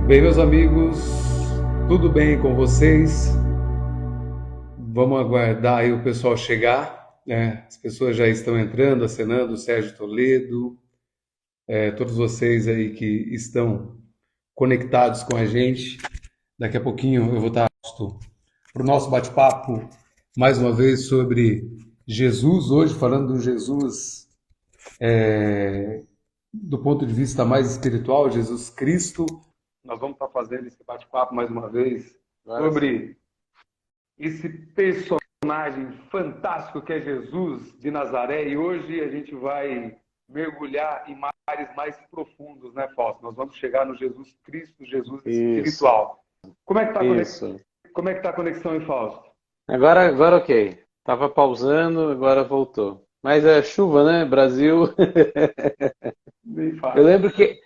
Bem, meus amigos, tudo bem com vocês? Vamos aguardar aí o pessoal chegar, né? As pessoas já estão entrando, acenando, o Sérgio Toledo, todos vocês aí que estão conectados com a gente. Daqui a pouquinho eu vou estar para o nosso bate-papo, mais uma vez, sobre Jesus, hoje falando do Jesus do ponto de vista mais espiritual, Jesus Cristo. Nós vamos estar fazendo esse bate-papo mais uma vez Agora sim. sobre esse personagem fantástico que é Jesus de Nazaré, e hoje a gente vai mergulhar em mares mais profundos, né, Fausto? Nós vamos chegar no Jesus Cristo, Jesus Isso, espiritual. Como é que isso. tá a conexão aí, Fausto? Agora ok. Tava pausando, agora voltou. Mas é chuva, né? Brasil. Bem Eu fácil. lembro que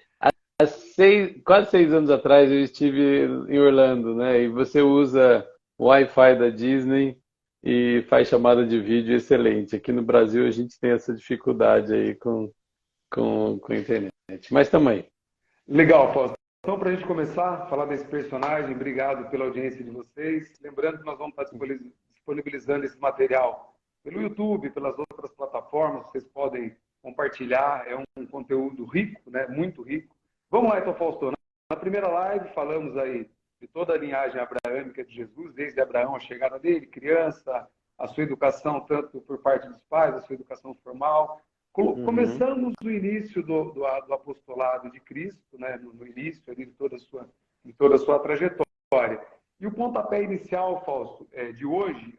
quase 6 anos atrás eu estive em Orlando, né? E você usa o Wi-Fi da Disney e faz chamada de vídeo excelente. Aqui no Brasil a gente tem essa dificuldade aí com a internet. Mas também. Legal, Fausto. Então, para a gente começar a falar desse personagem, obrigado pela audiência de vocês. Lembrando que nós vamos estar disponibilizando esse material pelo YouTube, pelas outras plataformas, vocês podem compartilhar, é um conteúdo rico, né? Muito rico. Vamos lá, então, Fausto. Na primeira live, falamos aí de toda a linhagem abraâmica de Jesus, desde Abraão, a chegada dele, criança, a sua educação, tanto por parte dos pais, a sua educação formal. Uhum. Começamos o início do apostolado de Cristo, né, no início ali de toda a sua trajetória. E o pontapé inicial, Fausto, de hoje,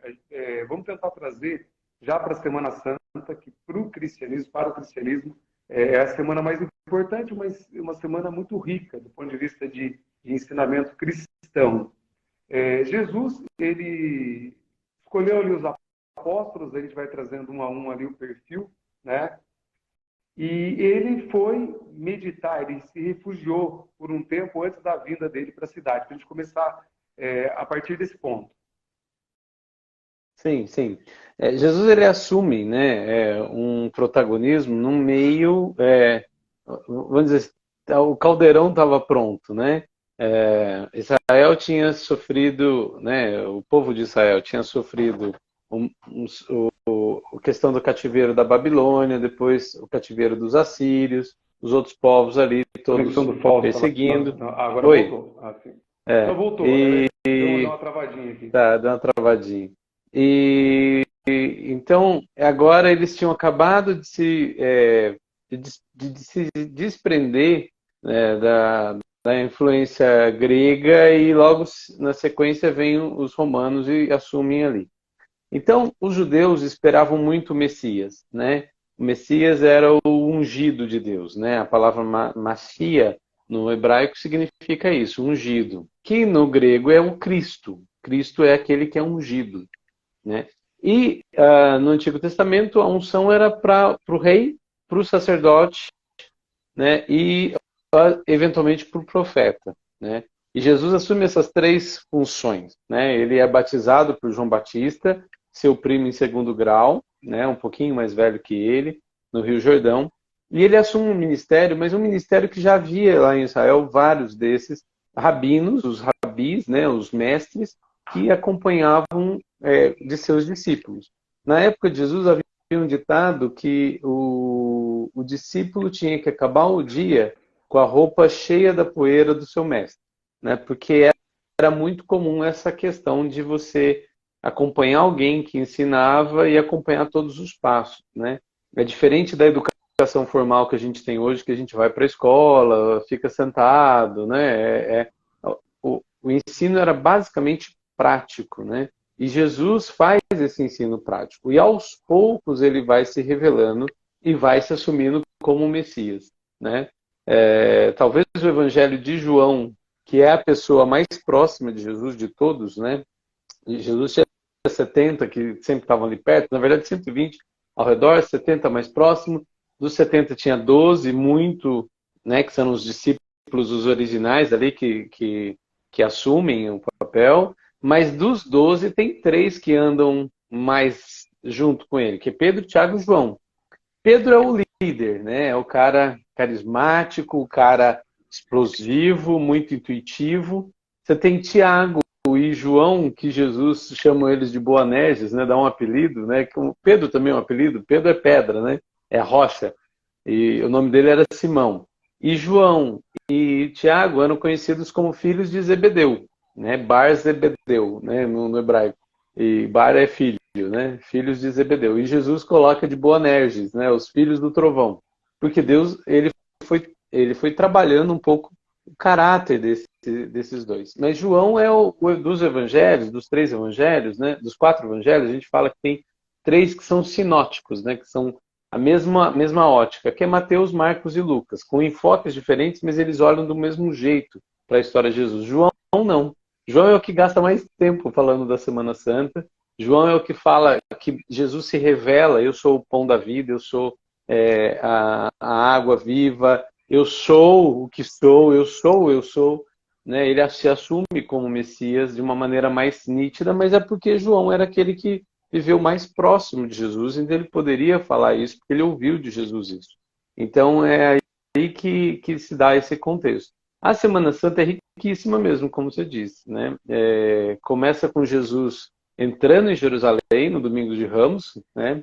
vamos tentar trazer já para a Semana Santa, que para o cristianismo, é a semana mais importante, mas uma semana muito rica do ponto de vista de ensinamento cristão. Jesus, ele escolheu ali os apóstolos, a gente vai trazendo um a um ali o perfil, né? E ele foi meditar, ele se refugiou por um tempo antes da vinda dele para a cidade, para a gente começar a partir desse ponto. Sim, sim. Jesus ele assume, né, um protagonismo no meio, vamos dizer, o caldeirão estava pronto, né? Israel tinha sofrido, né, o povo de Israel tinha sofrido a questão do cativeiro da Babilônia, depois o cativeiro dos assírios, os outros povos ali Conexão todos do Fausto. perseguindo. Agora Oi. voltou. Ah, sim. Não, voltou. E Deu uma travadinha aqui. tá, deu uma travadinha. Então, agora eles tinham acabado de se desprender, né, da influência grega e logo na sequência vêm os romanos e assumem ali. Então, os judeus esperavam muito o Messias, né? O Messias era o ungido de Deus, né? A palavra Machia no hebraico significa isso, ungido, que no grego é o Cristo. Cristo é aquele que é ungido, né? E no Antigo Testamento a unção era para o rei, para o sacerdote, né? E eventualmente para o profeta, né? E Jesus assume essas três funções, né? Ele é batizado por João Batista, seu primo em segundo grau, né? Um pouquinho mais velho que ele, no Rio Jordão. E ele assume um ministério, mas um ministério que já havia lá em Israel vários desses rabinos, os rabis, né? Os mestres que acompanhavam de seus discípulos. Na época de Jesus havia um ditado que o discípulo tinha que acabar o dia com a roupa cheia da poeira do seu mestre, né? Porque era muito comum essa questão de você acompanhar alguém que ensinava e acompanhar todos os passos, né? É diferente da educação formal que a gente tem hoje, que a gente vai para a escola, fica sentado, né? O ensino era basicamente prático, né? E Jesus faz esse ensino prático. E aos poucos ele vai se revelando e vai se assumindo como o Messias, né? Talvez o Evangelho de João, que é a pessoa mais próxima de Jesus de todos, né? E Jesus tinha 70 que sempre estavam ali perto, na verdade 120 ao redor, 70 mais próximo. Dos 70 tinha 12, muito, né, que são os discípulos, os originais ali que assumem o papel, mas dos 12 tem 3 que andam mais junto com ele, que é Pedro, Tiago e João. Pedro é o líder, né? É o cara carismático, o cara explosivo, muito intuitivo. Você tem Tiago e João, que Jesus chama eles de Boanerges, né? Dá um apelido, né? Que o Pedro também é um apelido. Pedro é pedra, né? É rocha. E o nome dele era Simão. E João e Tiago eram conhecidos como filhos de Zebedeu, né? Bar Zebedeu, né? No hebraico. E Bar é filho, né? Filhos de Zebedeu. E Jesus coloca de Boanerges, né? Os filhos do trovão. Porque Deus, ele foi trabalhando um pouco o caráter desses dois. Mas João é dos evangelhos, dos três evangelhos, né? Dos quatro evangelhos, a gente fala que tem três que são sinóticos, né? Que são a mesma ótica, que é Mateus, Marcos e Lucas, com enfoques diferentes, mas eles olham do mesmo jeito para a história de Jesus. João não. João é o que gasta mais tempo falando da Semana Santa. João é o que fala que Jesus se revela, eu sou o pão da vida, eu sou a água viva, eu sou o que sou, eu sou. Né? Ele se assume como Messias de uma maneira mais nítida, mas é porque João era aquele que viveu mais próximo de Jesus, então ele poderia falar isso, porque ele ouviu de Jesus isso. Então é aí que se dá esse contexto. A Semana Santa é riquíssima mesmo, como você disse, né? Começa com Jesus entrando em Jerusalém no Domingo de Ramos, né?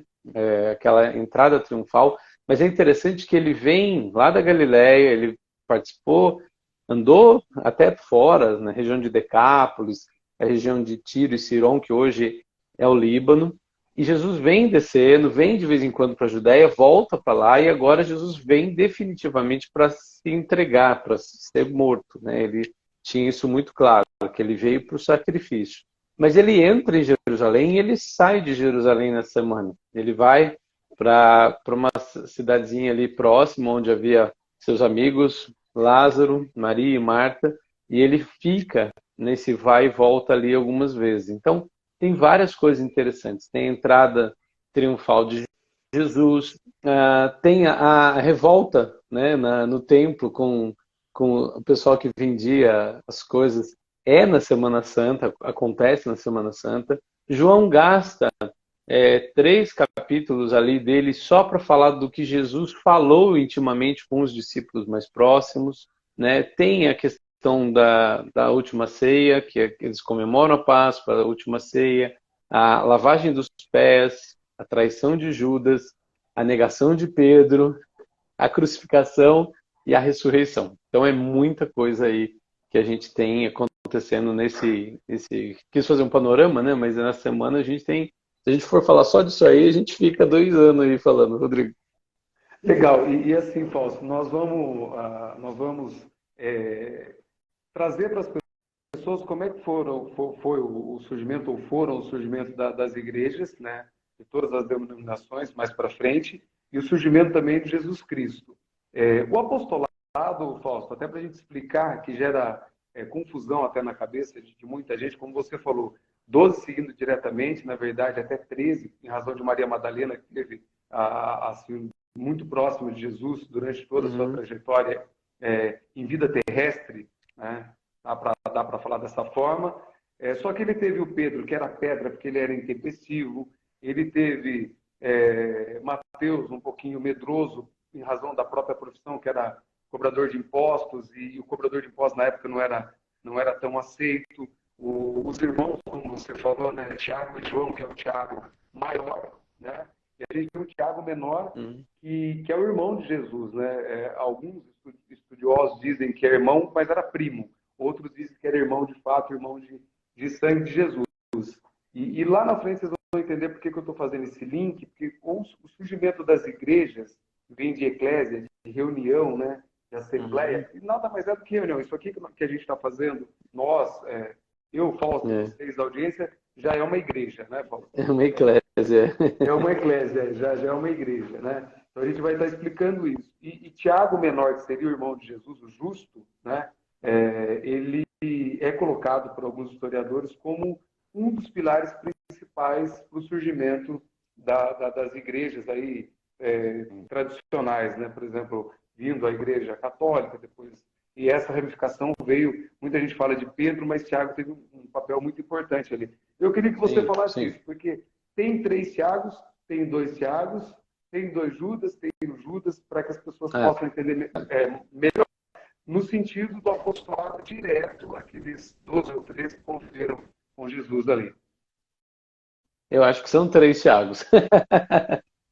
Aquela entrada triunfal, mas é interessante que ele vem lá da Galileia, ele participou, andou até fora, na região de Decápolis, a região de Tiro e Sidom, que hoje é o Líbano, e Jesus vem descendo, vem de vez em quando para a Judéia, volta para lá, e agora Jesus vem definitivamente para se entregar, para ser morto, né? Ele tinha isso muito claro, que ele veio para o sacrifício. Mas ele entra em Jerusalém e ele sai de Jerusalém na semana. Ele vai para uma cidadezinha ali próxima, onde havia seus amigos, Lázaro, Maria e Marta, e ele fica nesse vai e volta ali algumas vezes. Então, tem várias coisas interessantes. Tem a entrada triunfal de Jesus, tem a revolta, né, no templo com o pessoal que vendia as coisas. É na Semana Santa, acontece na Semana Santa. João gasta 3 capítulos ali dele só para falar do que Jesus falou intimamente com os discípulos mais próximos, né? Tem a questão da última ceia, que eles comemoram a Páscoa, a última ceia, a lavagem dos pés, a traição de Judas, a negação de Pedro, a crucificação e a ressurreição. Então é muita coisa aí que a gente tem acontecendo quis fazer um panorama, né? Mas na semana a gente tem, se a gente for falar só disso aí, a gente fica 2 anos aí falando, Rodrigo. Legal. E assim, Fausto, nós vamos trazer para as pessoas como é que foi o surgimento, ou foram o surgimento das igrejas, né? De todas as denominações, mais para frente, e o surgimento também de Jesus Cristo. O apostolado, Fausto, até para a gente explicar, que gera confusão até na cabeça de muita gente, como você falou, 12 seguindo diretamente, na verdade até 13, em razão de Maria Madalena, que teve assim, muito próximo de Jesus durante toda a sua trajetória em vida terrestre, né? Dá para falar dessa forma. Só que ele teve o Pedro, que era pedra, porque ele era intempestivo. Ele teve Mateus, um pouquinho medroso, em razão da própria profissão, que era cobrador de impostos, e o cobrador de impostos na época não era tão aceito. Os irmãos, como você falou, né, Tiago e João, que é o Tiago maior, né? E a gente tem o Tiago menor, que é o irmão de Jesus, né? Alguns estudiosos dizem que é irmão, mas era primo. Outros dizem que era irmão de fato, irmão de sangue de Jesus. E lá na frente vocês vão entender por que eu estou fazendo esse link, porque o surgimento das igrejas vem de eclésia, de reunião, né? De assembleia, e nada mais é do que reunião. Isso aqui que a gente está fazendo, nós, eu, Fausto, vocês da audiência, já é uma igreja, né, Fausto? É uma eclésia. É uma eclésia, já é uma igreja, né? Então a gente vai estar explicando isso. E Tiago Menor, que seria o irmão de Jesus, o justo, né? Ele é colocado por alguns historiadores como um dos pilares principais para o surgimento das igrejas aí, tradicionais, né? Por exemplo, vindo a igreja católica depois. E essa ramificação veio, muita gente fala de Pedro, mas Tiago teve um papel muito importante ali. Eu queria que você falasse isso, porque tem 3 Tiagos, tem 2 Tiagos, tem dois Judas, tem o Judas, para que as pessoas É. possam entender melhor, no sentido do apostolado direto, aqueles 12 ou 13 que conviveram com Jesus ali. Eu acho que são 3, Thiagos.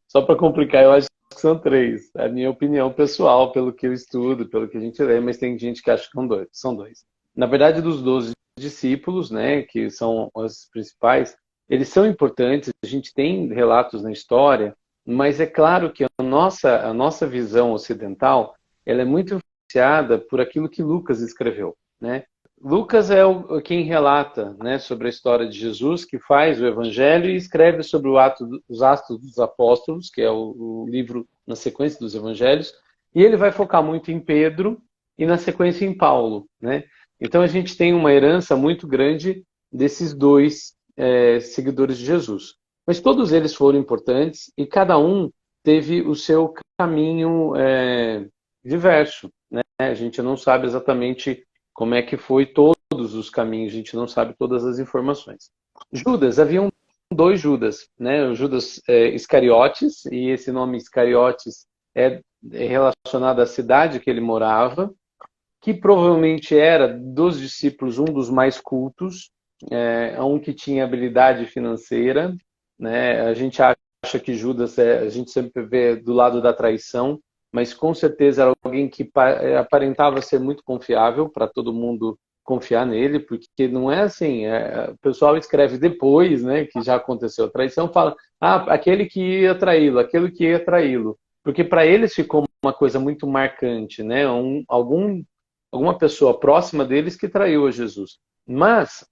Só para complicar, eu acho que são 3. É a minha opinião pessoal, pelo que eu estudo, pelo que a gente lê, mas tem gente que acha que são dois. Na verdade, dos 12 discípulos, né, que são os principais, eles são importantes, a gente tem relatos na história, mas é claro que a nossa visão ocidental, ela é muito influenciada por aquilo que Lucas escreveu, né? Lucas é quem relata, né, sobre a história de Jesus, que faz o Evangelho e escreve sobre os Atos dos Apóstolos, que é o livro na sequência dos Evangelhos, e ele vai focar muito em Pedro e na sequência em Paulo, né? Então a gente tem uma herança muito grande desses dois seguidores de Jesus. Mas todos eles foram importantes e cada um teve o seu caminho diverso, né? A gente não sabe exatamente como é que foi todos os caminhos, a gente não sabe todas as informações. Judas, haviam 2 Judas, né? O Judas Iscariotes, e esse nome Iscariotes é relacionado à cidade que ele morava, que provavelmente era dos discípulos um dos mais cultos, um que tinha habilidade financeira, né? A gente acha que Judas, a gente sempre vê do lado da traição, mas com certeza era alguém que aparentava ser muito confiável para todo mundo confiar nele, porque não é assim, o pessoal escreve depois, né, que já aconteceu a traição, fala, aquele que ia traí-lo, aquele que ia traí-lo, porque para eles ficou uma coisa muito marcante, né, alguma pessoa próxima deles que traiu a Jesus. Mas,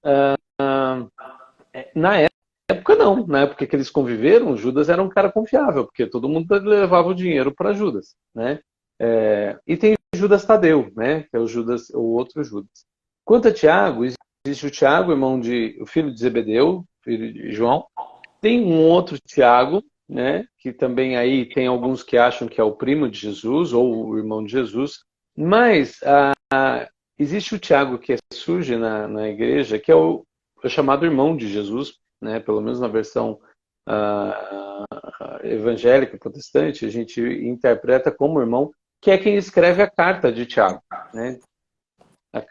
na época não, na época que eles conviveram, Judas era um cara confiável, porque todo mundo levava o dinheiro para Judas, né? E tem Judas Tadeu, né? Que é o outro Judas. Quanto a Tiago, existe o Tiago, o filho de Zebedeu, filho de João. Tem um outro Tiago, né? Que também aí tem alguns que acham que é o primo de Jesus ou o irmão de Jesus. Mas existe o Tiago que surge na igreja, que é o chamado irmão de Jesus, né? Pelo menos na versão evangélica protestante, a gente interpreta como irmão, que é quem escreve a carta de Tiago, né?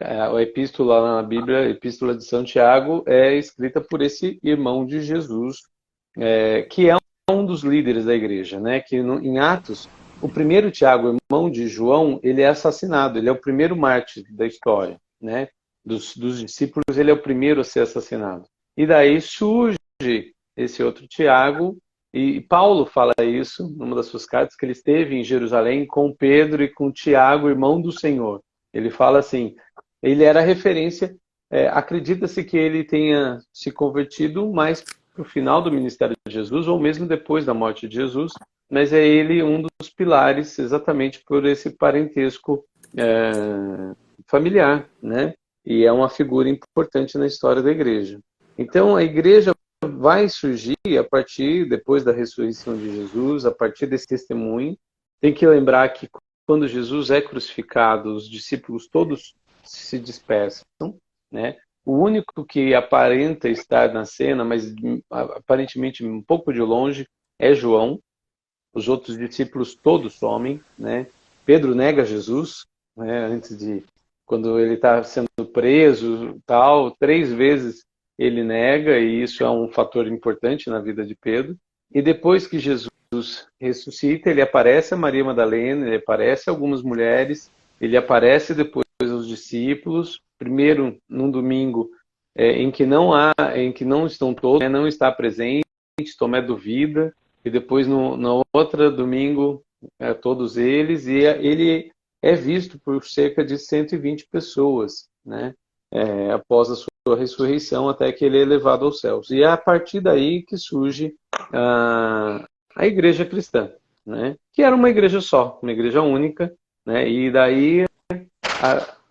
A epístola na Bíblia, a epístola de São Tiago, é escrita por esse irmão de Jesus, que é um dos líderes da igreja, né? Que em Atos, o primeiro Tiago, irmão de João, ele é assassinado, ele é o primeiro mártir da história, né? Dos discípulos, ele é o primeiro a ser assassinado. E daí surge esse outro Tiago, e Paulo fala isso numa das suas cartas, que ele esteve em Jerusalém com Pedro e com Tiago, irmão do Senhor. Ele fala assim, ele era referência, acredita-se que ele tenha se convertido mais para o final do ministério de Jesus, ou mesmo depois da morte de Jesus, mas é ele um dos pilares, exatamente por esse parentesco familiar, né? E é uma figura importante na história da igreja. Então, a igreja vai surgir a partir, depois da ressurreição de Jesus, a partir desse testemunho. Tem que lembrar que quando Jesus é crucificado, os discípulos todos se dispersam, né? O único que aparenta estar na cena, mas aparentemente um pouco de longe, é João. Os outros discípulos todos somem, né? Pedro nega Jesus, né? Quando ele está sendo preso, tal, 3 vezes ele nega, e isso é um fator importante na vida de Pedro. E depois que Jesus ressuscita, ele aparece a Maria Madalena, ele aparece a algumas mulheres, ele aparece depois aos discípulos, primeiro num domingo em que não estão todos, não está presente, Tomé duvida, e depois na outra domingo todos eles, e ele é visto por cerca de 120 pessoas, né? Após a sua ressurreição, até que ele é levado aos céus. E é a partir daí que surge a igreja cristã, né? Que era uma igreja só, uma igreja única, né? E daí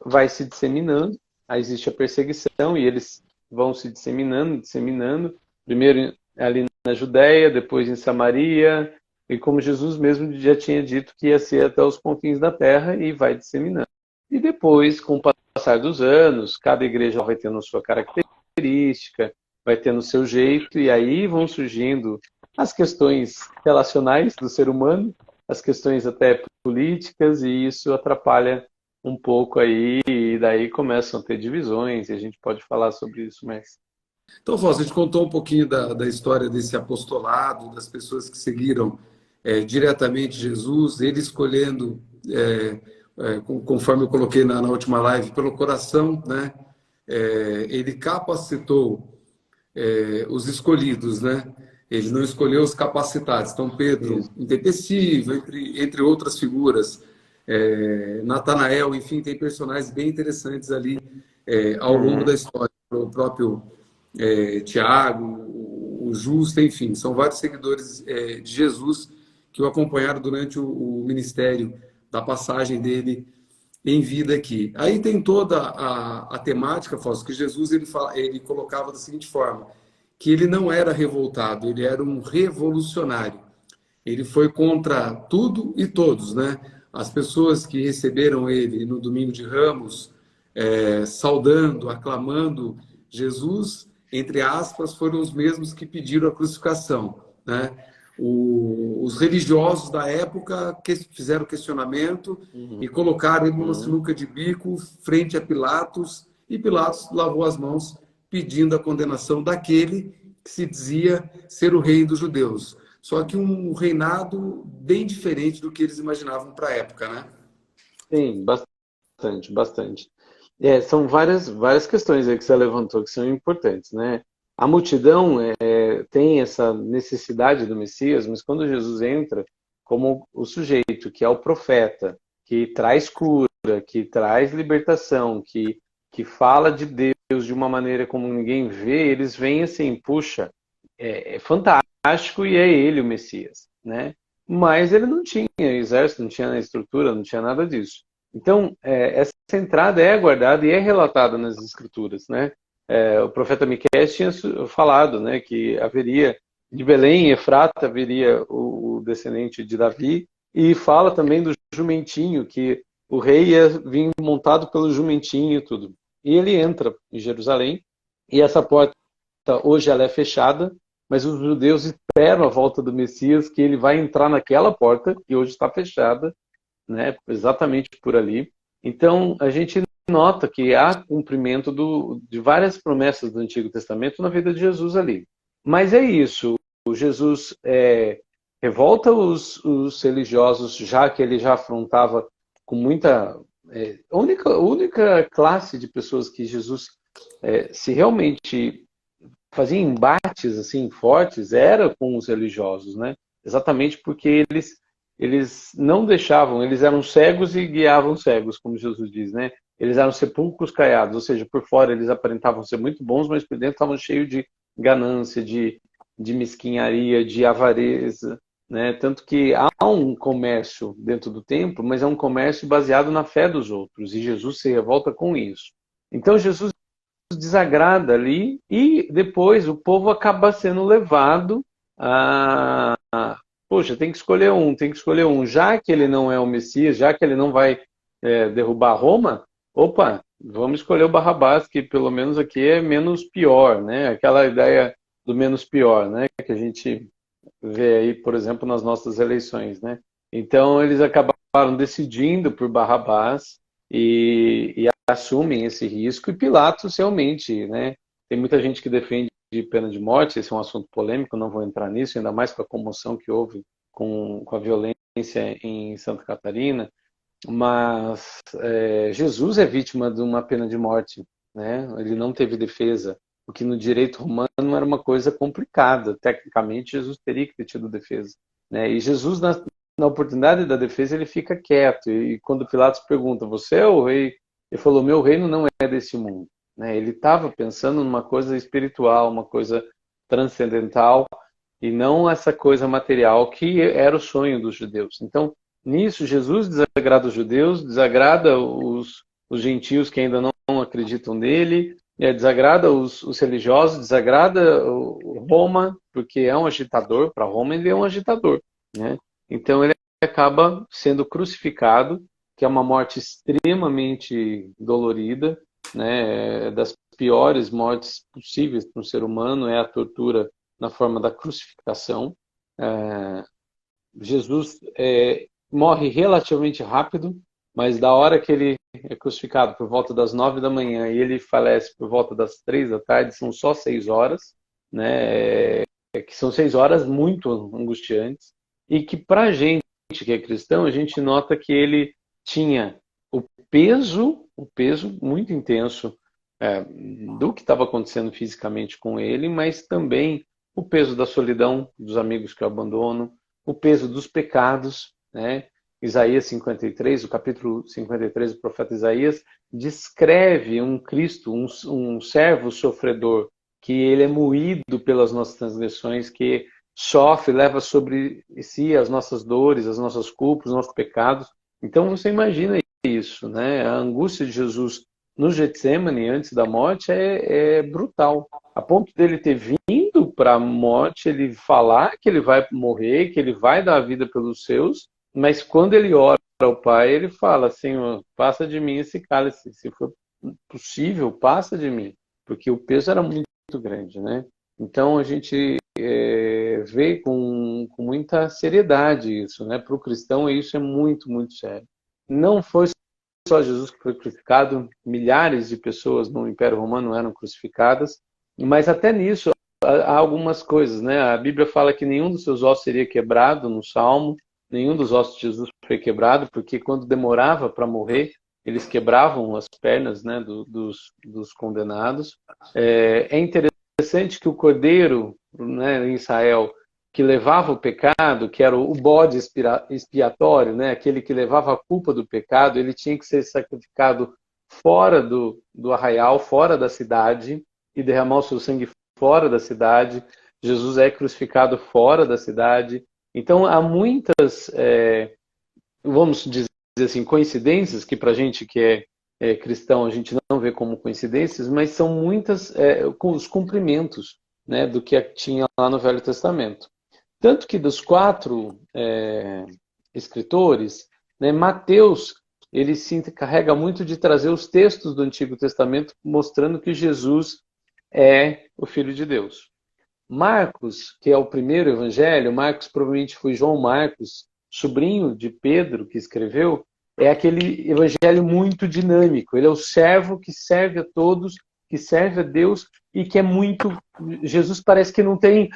vai se disseminando, aí existe a perseguição e eles vão se disseminando, primeiro ali na Judéia, depois em Samaria, e como Jesus mesmo já tinha dito que ia ser até os confins da terra, e vai disseminando. E depois, com o passar dos anos, cada igreja vai tendo a sua característica, vai tendo o seu jeito, e aí vão surgindo as questões relacionais do ser humano, as questões até políticas, e isso atrapalha um pouco aí, e daí começam a ter divisões, e a gente pode falar sobre isso mais. Então, Fausto, a gente contou um pouquinho da história desse apostolado, das pessoas que seguiram diretamente Jesus, ele escolhendo, conforme eu coloquei na última live, pelo coração, né? Ele capacitou os escolhidos, né? Ele não escolheu os capacitados. Então, Pedro, Isso. intempestivo, entre outras figuras, Natanael, enfim, tem personagens bem interessantes ali ao longo da Uhum. história. O próprio Tiago, o Justo, enfim, são vários seguidores de Jesus que o acompanharam durante o ministério da passagem dele em vida aqui. Aí tem toda a temática, Fausto, que Jesus ele colocava da seguinte forma, que ele não era revoltado, ele era um revolucionário. Ele foi contra tudo e todos, né? As pessoas que receberam ele no domingo de Ramos, saudando, aclamando Jesus, entre aspas, foram os mesmos que pediram a crucificação, né? Os religiosos da época fizeram questionamento Uhum. e colocaram ele numa Uhum. sinuca de bico frente a Pilatos, e Pilatos lavou as mãos pedindo a condenação daquele que se dizia ser o rei dos judeus. Só que um reinado bem diferente do que eles imaginavam para a época, né? Sim, bastante, bastante. São várias questões aí que você levantou que são importantes, né? A multidão tem essa necessidade do Messias, mas quando Jesus entra como o sujeito, que é o profeta, que traz cura, que traz libertação, que fala de Deus de uma maneira como ninguém vê, eles veem assim, puxa, é fantástico e é ele o Messias, né? Mas ele não tinha exército, não tinha estrutura, não tinha nada disso. Então, essa entrada é guardada e é relatada nas Escrituras, né? O profeta Miqueias tinha falado, né, que haveria de Belém, Efrata, haveria o descendente de Davi, e fala também do jumentinho, que o rei ia vir montado pelo jumentinho e tudo. E ele entra em Jerusalém, e essa porta hoje ela é fechada, mas os judeus esperam a volta do Messias, que ele vai entrar naquela porta, que hoje está fechada, né, exatamente por ali. Então, a gente nota que há cumprimento de várias promessas do Antigo Testamento na vida de Jesus ali. Mas é isso, o Jesus revolta os religiosos, já que ele já afrontava com muita... única classe de pessoas que Jesus, se realmente fazia embates assim fortes, era com os religiosos, né? Exatamente porque eles não deixavam, eles eram cegos e guiavam cegos, como Jesus diz, né? Eles eram sepulcros caiados, ou seja, por fora eles aparentavam ser muito bons, mas por dentro estavam cheios de ganância, de mesquinharia, de avareza, né? Tanto que há um comércio dentro do templo, mas é um comércio baseado na fé dos outros, e Jesus se revolta com isso. Então Jesus desagrada ali e depois o povo acaba sendo levado a poxa, tem que escolher um, tem que escolher um. Já que ele não é o Messias, já que ele não vai derrubar Roma, opa, vamos escolher o Barrabás, que pelo menos aqui é menos pior, né? Aquela ideia do menos pior, né? Que a gente vê aí, por exemplo, nas nossas eleições, né? Então eles acabaram decidindo por Barrabás e assumem esse risco, e Pilatos realmente, né? Tem muita gente que defende pena de morte, esse é um assunto polêmico, não vou entrar nisso, ainda mais com a comoção que houve com a violência em Santa Catarina, mas Jesus é vítima de uma pena de morte, né? Ele não teve defesa, o que no direito romano era uma coisa complicada. Tecnicamente, Jesus teria que ter tido defesa, né? E Jesus, na oportunidade da defesa, ele fica quieto. E quando Pilatos pergunta, você é o rei? Ele falou, meu reino não é desse mundo, né? Ele estava pensando numa coisa espiritual, uma coisa transcendental, e não essa coisa material que era o sonho dos judeus. Então, nisso, Jesus desagrada os judeus, desagrada os gentios que ainda não acreditam nele, desagrada os religiosos, desagrada o Roma, porque é um agitador, para Roma ele é um agitador, né? Então ele acaba sendo crucificado, que é uma morte extremamente dolorida, né? Das piores mortes possíveis para um ser humano é a tortura na forma da crucificação, Jesus morre relativamente rápido, mas da hora que ele é crucificado por volta das 9 da manhã e ele falece por volta das 3 da tarde, são só 6 horas, né? Que são 6 horas muito angustiantes, e que para a gente que é cristão, a gente nota que ele tinha o peso muito intenso do que estava acontecendo fisicamente com ele, mas também o peso da solidão dos amigos que o abandonam, o peso dos pecados, né? Isaías 53, o capítulo 53 do profeta Isaías, descreve um Cristo, um servo sofredor, que ele é moído pelas nossas transgressões, que sofre, leva sobre si as nossas dores, as nossas culpas, os nossos pecados. Então você imagina isso, né? A angústia de Jesus no Getsemane, antes da morte, é brutal. A ponto dele ter vindo para a morte, ele falar que ele vai morrer, que ele vai dar a vida pelos seus, mas quando ele ora ao Pai, ele fala: Senhor, passa de mim esse cálice, se for possível, passa de mim, porque o peso era muito grande, né? Então a gente vê com muita seriedade isso, né? Para o cristão isso é muito, muito sério. Não foi só Jesus que foi crucificado, milhares de pessoas no Império Romano eram crucificadas, mas até nisso há algumas coisas, né? A Bíblia fala que nenhum dos seus ossos seria quebrado, no Salmo, nenhum dos ossos de Jesus foi quebrado, porque quando demorava para morrer, eles quebravam as pernas, né, dos condenados. É interessante que o cordeiro, né, em Israel, que levava o pecado, que era o bode expiatório, né, aquele que levava a culpa do pecado, ele tinha que ser sacrificado fora do arraial, fora da cidade, e derramar o seu sangue fora da cidade. Jesus é crucificado fora da cidade. Então, há muitas, vamos dizer assim, coincidências, que para a gente que é cristão, a gente não vê como coincidências, mas são muitas com os cumprimentos, né, do que tinha lá no Velho Testamento. Tanto que dos 4 escritores, né, Mateus, ele se encarrega muito de trazer os textos do Antigo Testamento, mostrando que Jesus é o Filho de Deus. Marcos, que é o primeiro evangelho, Marcos provavelmente foi João Marcos, sobrinho de Pedro, que escreveu, é aquele evangelho muito dinâmico. Ele é o servo que serve a todos, que serve a Deus e que é muito... Jesus parece que não tem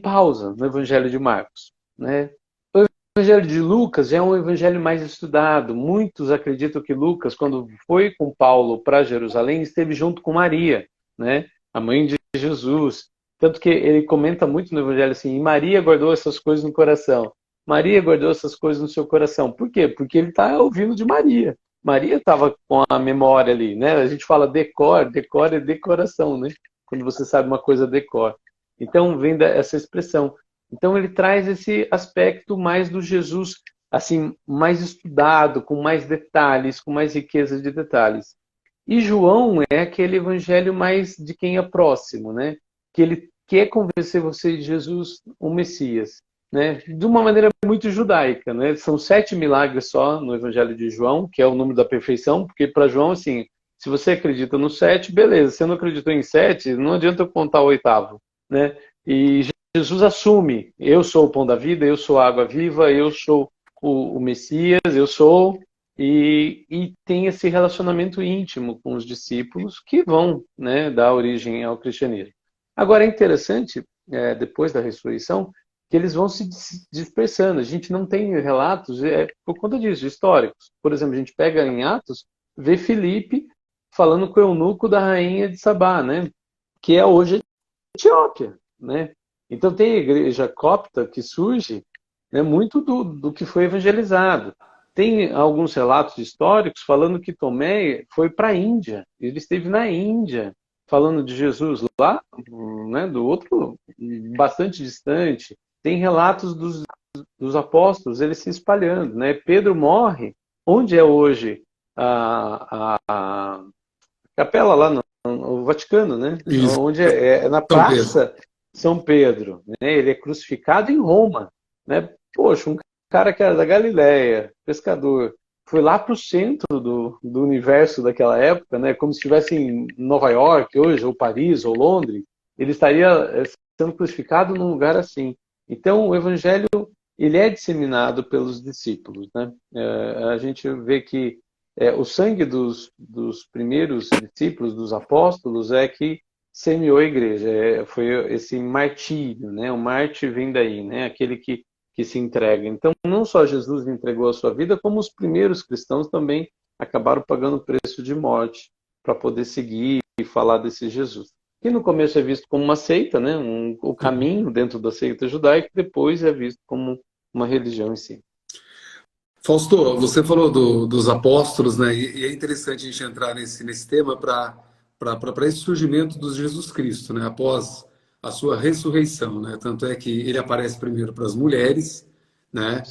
pausa no evangelho de Marcos, né? O evangelho de Lucas já é um evangelho mais estudado. Muitos acreditam que Lucas, quando foi com Paulo para Jerusalém, esteve junto com Maria, né? A mãe de Jesus. Tanto que ele comenta muito no evangelho assim: e Maria guardou essas coisas no coração. Maria guardou essas coisas no seu coração. Por quê? Porque ele está ouvindo de Maria. Maria estava com a memória ali, né? A gente fala decor é decoração, né? Quando você sabe uma coisa, decor. Então vem essa expressão. Então ele traz esse aspecto mais do Jesus, assim, mais estudado, com mais detalhes, com mais riqueza de detalhes. E João é aquele evangelho mais de quem é próximo, né? Que ele quer convencer você de Jesus, o Messias, né? De uma maneira muito judaica, né? São 7 milagres só no evangelho de João, que é o número da perfeição, porque para João, assim, se você acredita no 7, beleza. Se você não acreditou em 7, não adianta eu contar o 8º, né? E Jesus assume: eu sou o pão da vida, eu sou a água viva, eu sou o Messias, eu sou... E tem esse relacionamento íntimo com os discípulos que vão, né, dar origem ao cristianismo. Agora é interessante, depois da ressurreição, que eles vão se dispersando. A gente não tem relatos, por conta disso, históricos. Por exemplo, a gente pega em Atos, vê Filipe falando com o eunuco da rainha de Sabá, né, que é hoje a Etiópia, né? Então tem a igreja copta que surge, né, muito do que foi evangelizado. Tem alguns relatos históricos falando que Tomé foi para a Índia. Ele esteve na Índia falando de Jesus lá, né, do outro, bastante distante. Tem relatos dos apóstolos, eles se espalhando, né? Pedro morre, onde é hoje a capela lá no Vaticano, né? Isso. Onde é na Praça São Pedro, né? Ele é crucificado em Roma, né? Poxa, um cara que era da Galileia, pescador, foi lá para o centro do universo daquela época, né? Como se estivesse em Nova York hoje, ou Paris, ou Londres, ele estaria sendo crucificado num lugar assim. Então, o evangelho, ele é disseminado pelos discípulos, né? A gente vê que o sangue dos primeiros discípulos, dos apóstolos, é que semeou a igreja. Foi esse martírio, né? O mártir vem daí, né? Aquele que se entrega. Então, não só Jesus entregou a sua vida, como os primeiros cristãos também acabaram pagando o preço de morte para poder seguir e falar desse Jesus. Que no começo é visto como uma seita, né? O caminho dentro da seita judaica, depois é visto como uma religião em si. Fausto, você falou dos apóstolos, né? E é interessante a gente entrar nesse tema para esse surgimento do Jesus Cristo, né? Após a sua ressurreição, né? Tanto é que ele aparece primeiro para as mulheres, né?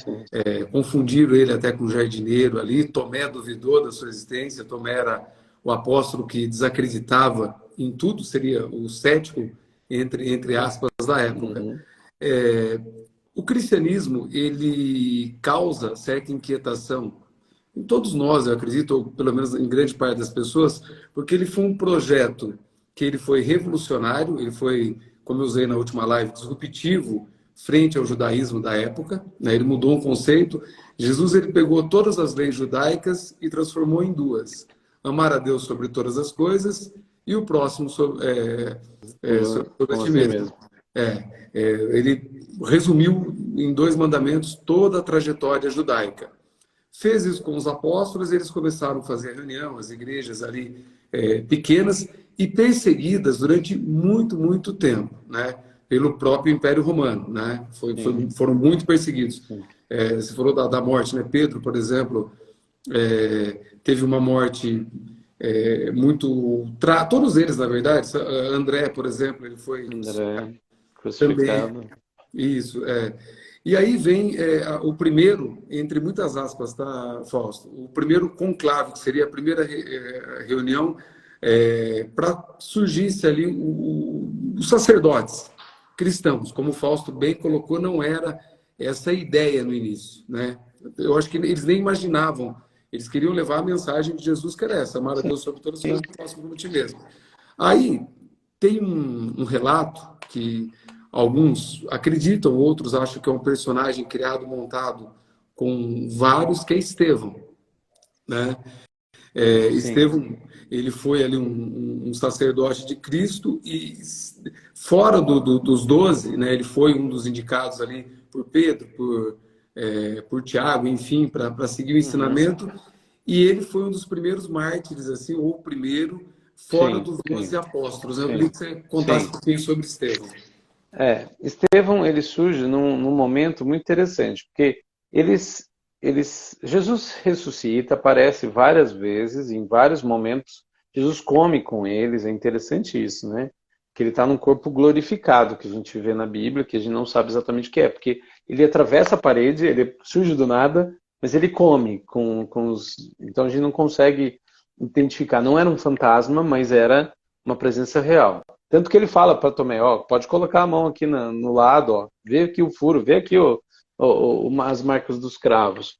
Confundiram ele até com o jardineiro ali. Tomé duvidou da sua existência. Tomé era o apóstolo que desacreditava em tudo, seria o cético, entre aspas, da época. Uhum. O cristianismo, ele causa certa inquietação em todos nós, eu acredito, ou pelo menos em grande parte das pessoas, porque ele foi um projeto que ele foi revolucionário, ele foi, como eu usei na última live, disruptivo frente ao judaísmo da época, né? Ele mudou um conceito. Jesus, ele pegou todas as leis judaicas e transformou em duas: amar a Deus sobre todas as coisas e o próximo sobre a ti mesmo. Ele resumiu em 2 mandamentos toda a trajetória judaica. Fez isso com os apóstolos, eles começaram a fazer reunião, as igrejas ali pequenas e perseguidas durante muito, muito tempo, né? Pelo próprio Império Romano, né? Foram muito perseguidos. Você falou da morte, né? Pedro, por exemplo, teve uma morte muito... Todos eles, na verdade. André, por exemplo, ele foi... André, crucificado. Também. Isso, E aí vem o primeiro, entre muitas aspas, tá, Fausto? O primeiro conclave, que seria a primeira reunião, para surgisse ali os sacerdotes cristãos. Como o Fausto bem colocou, não era essa ideia no início, né? Eu acho que eles nem imaginavam. Eles queriam levar a mensagem de Jesus, que era essa: amar a Deus sobre todas as coisas e o próximo como ti mesmo. Aí tem um relato que alguns acreditam, outros acham que é um personagem criado, montado com vários, que é Estevão, né? Estevão, ele foi ali um sacerdote de Cristo e fora dos 12, né, ele foi um dos indicados ali por Pedro, por Tiago, enfim, para seguir o ensinamento. E ele foi um dos primeiros mártires, assim, ou o primeiro, fora dos 12 apóstolos. Eu queria que você contasse um pouquinho sobre Estevão. Estevão, ele surge num momento muito interessante, porque Jesus ressuscita, aparece várias vezes, em vários momentos, Jesus come com eles, é interessante isso, né? Que ele está num corpo glorificado, que a gente vê na Bíblia, que a gente não sabe exatamente o que é, porque ele atravessa a parede, ele surge do nada, mas ele come com os... Então a gente não consegue identificar, não era um fantasma, mas era uma presença real. Tanto que ele fala para Tomé, pode colocar a mão aqui no lado, vê aqui o furo, vê aqui as marcas dos cravos.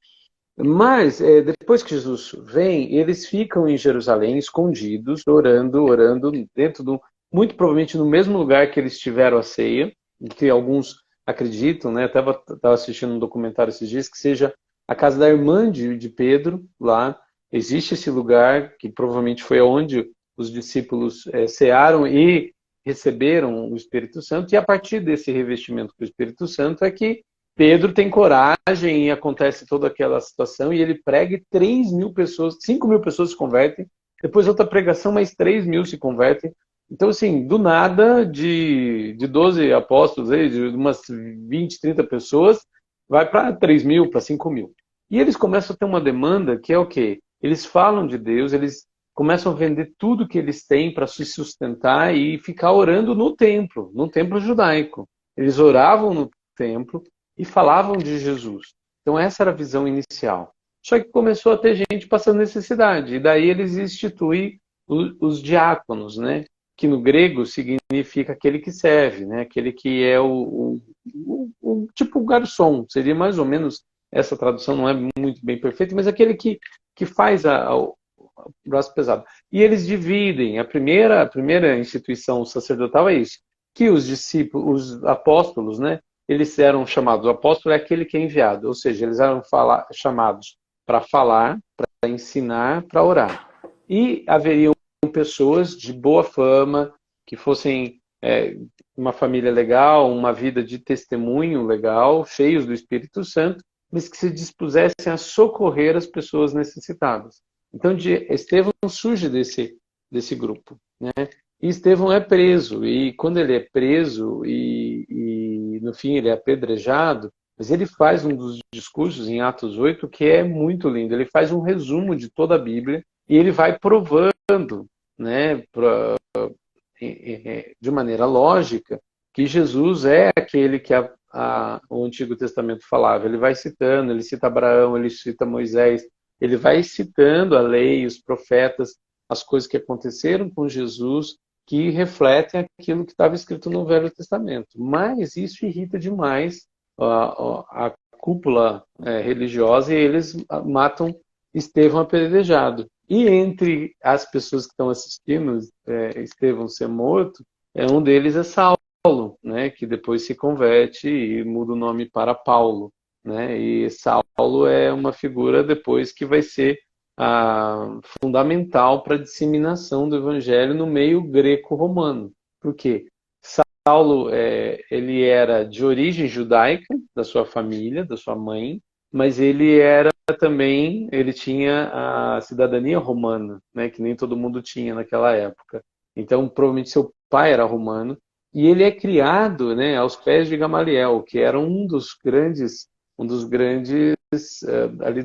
Mas, depois que Jesus vem, eles ficam em Jerusalém, escondidos, orando dentro muito provavelmente no mesmo lugar que eles tiveram a ceia, que alguns acreditam, né? Estava assistindo um documentário esses dias, que seja a casa da irmã de Pedro, lá. Existe esse lugar, que provavelmente foi onde os discípulos cearam e receberam o Espírito Santo, e a partir desse revestimento com o Espírito Santo é que Pedro tem coragem e acontece toda aquela situação, e ele prega e 3.000 pessoas, 5.000 pessoas se convertem, depois outra pregação, mais 3.000 se convertem. Então, assim, do nada, de 12 apóstolos, de umas 20, 30 pessoas, vai para 3.000, para 5.000. E eles começam a ter uma demanda que é o quê? Eles falam de Deus, eles começam a vender tudo que eles têm para se sustentar e ficar orando no templo judaico. Eles oravam no templo e falavam de Jesus. Então essa era a visão inicial. Só que começou a ter gente passando necessidade, e daí eles instituem os diáconos, né? Que no grego significa aquele que serve, né? Aquele que é tipo garçom, seria mais ou menos, essa tradução não é muito bem perfeita, mas aquele que faz o braço pesado. E eles dividem, a primeira instituição sacerdotal é isso, que os discípulos, os apóstolos, né, eles eram chamados, o apóstolo é aquele que é enviado, ou seja, eles eram chamados para falar, para ensinar, para orar. E haveriam pessoas de boa fama, que fossem uma família legal, uma vida de testemunho legal, cheios do Espírito Santo, mas que se dispusessem a socorrer as pessoas necessitadas. Então, Estevão surge desse grupo, né? E Estevão é preso, e quando ele é preso e no fim ele é apedrejado, mas ele faz um dos discursos em Atos 8 que é muito lindo. Ele faz um resumo de toda a Bíblia e ele vai provando, né, de maneira lógica, que Jesus é aquele que o Antigo Testamento falava. Ele vai citando, ele cita Abraão, ele cita Moisés, ele vai citando a lei, os profetas, as coisas que aconteceram com Jesus, que refletem aquilo que estava escrito no Velho Testamento. Mas isso irrita demais a cúpula religiosa, e eles matam Estevão apedrejado. E entre as pessoas que estão assistindo Estevão ser morto, um deles é Saulo, né, que depois se converte e muda o nome para Paulo, né, e Saulo é uma figura depois que vai ser fundamental para a disseminação do evangelho no meio greco-romano. Por quê? Saulo ele era de origem judaica, da sua família, da sua mãe, mas ele tinha a cidadania romana, né, que nem todo mundo tinha naquela época. Então, provavelmente seu pai era romano, e ele é criado, né, aos pés de Gamaliel, que era um dos grandes ali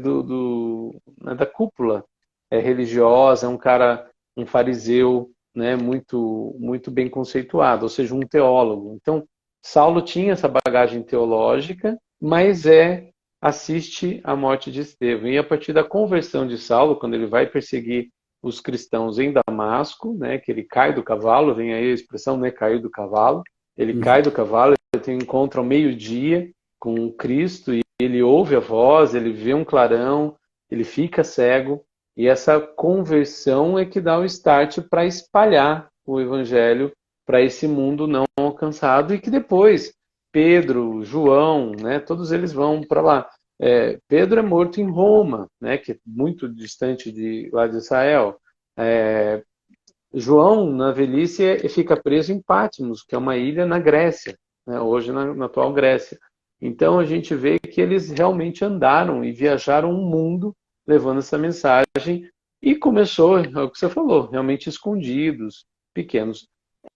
da cúpula religiosa, um fariseu, né, muito, muito bem conceituado, ou seja, um teólogo. Então, Saulo tinha essa bagagem teológica, mas assiste à morte de Estevão. E a partir da conversão de Saulo, quando ele vai perseguir os cristãos em Damasco, né, que ele cai do cavalo, vem aí a expressão, né, caiu do cavalo, ele cai do cavalo, ele tem um encontro ao meio-dia com Cristo, e ele ouve a voz, ele vê um clarão, ele fica cego, e essa conversão é que dá o start para espalhar o evangelho para esse mundo não alcançado, e que depois Pedro, João, né, todos eles vão para lá. Pedro é morto em Roma, né, que é muito distante lá de Israel. João, na velhice, fica preso em Patmos, que é uma ilha na Grécia, né, hoje na atual Grécia. Então a gente vê que eles realmente andaram e viajaram o mundo levando essa mensagem, e começou, é o que você falou, realmente escondidos, pequenos.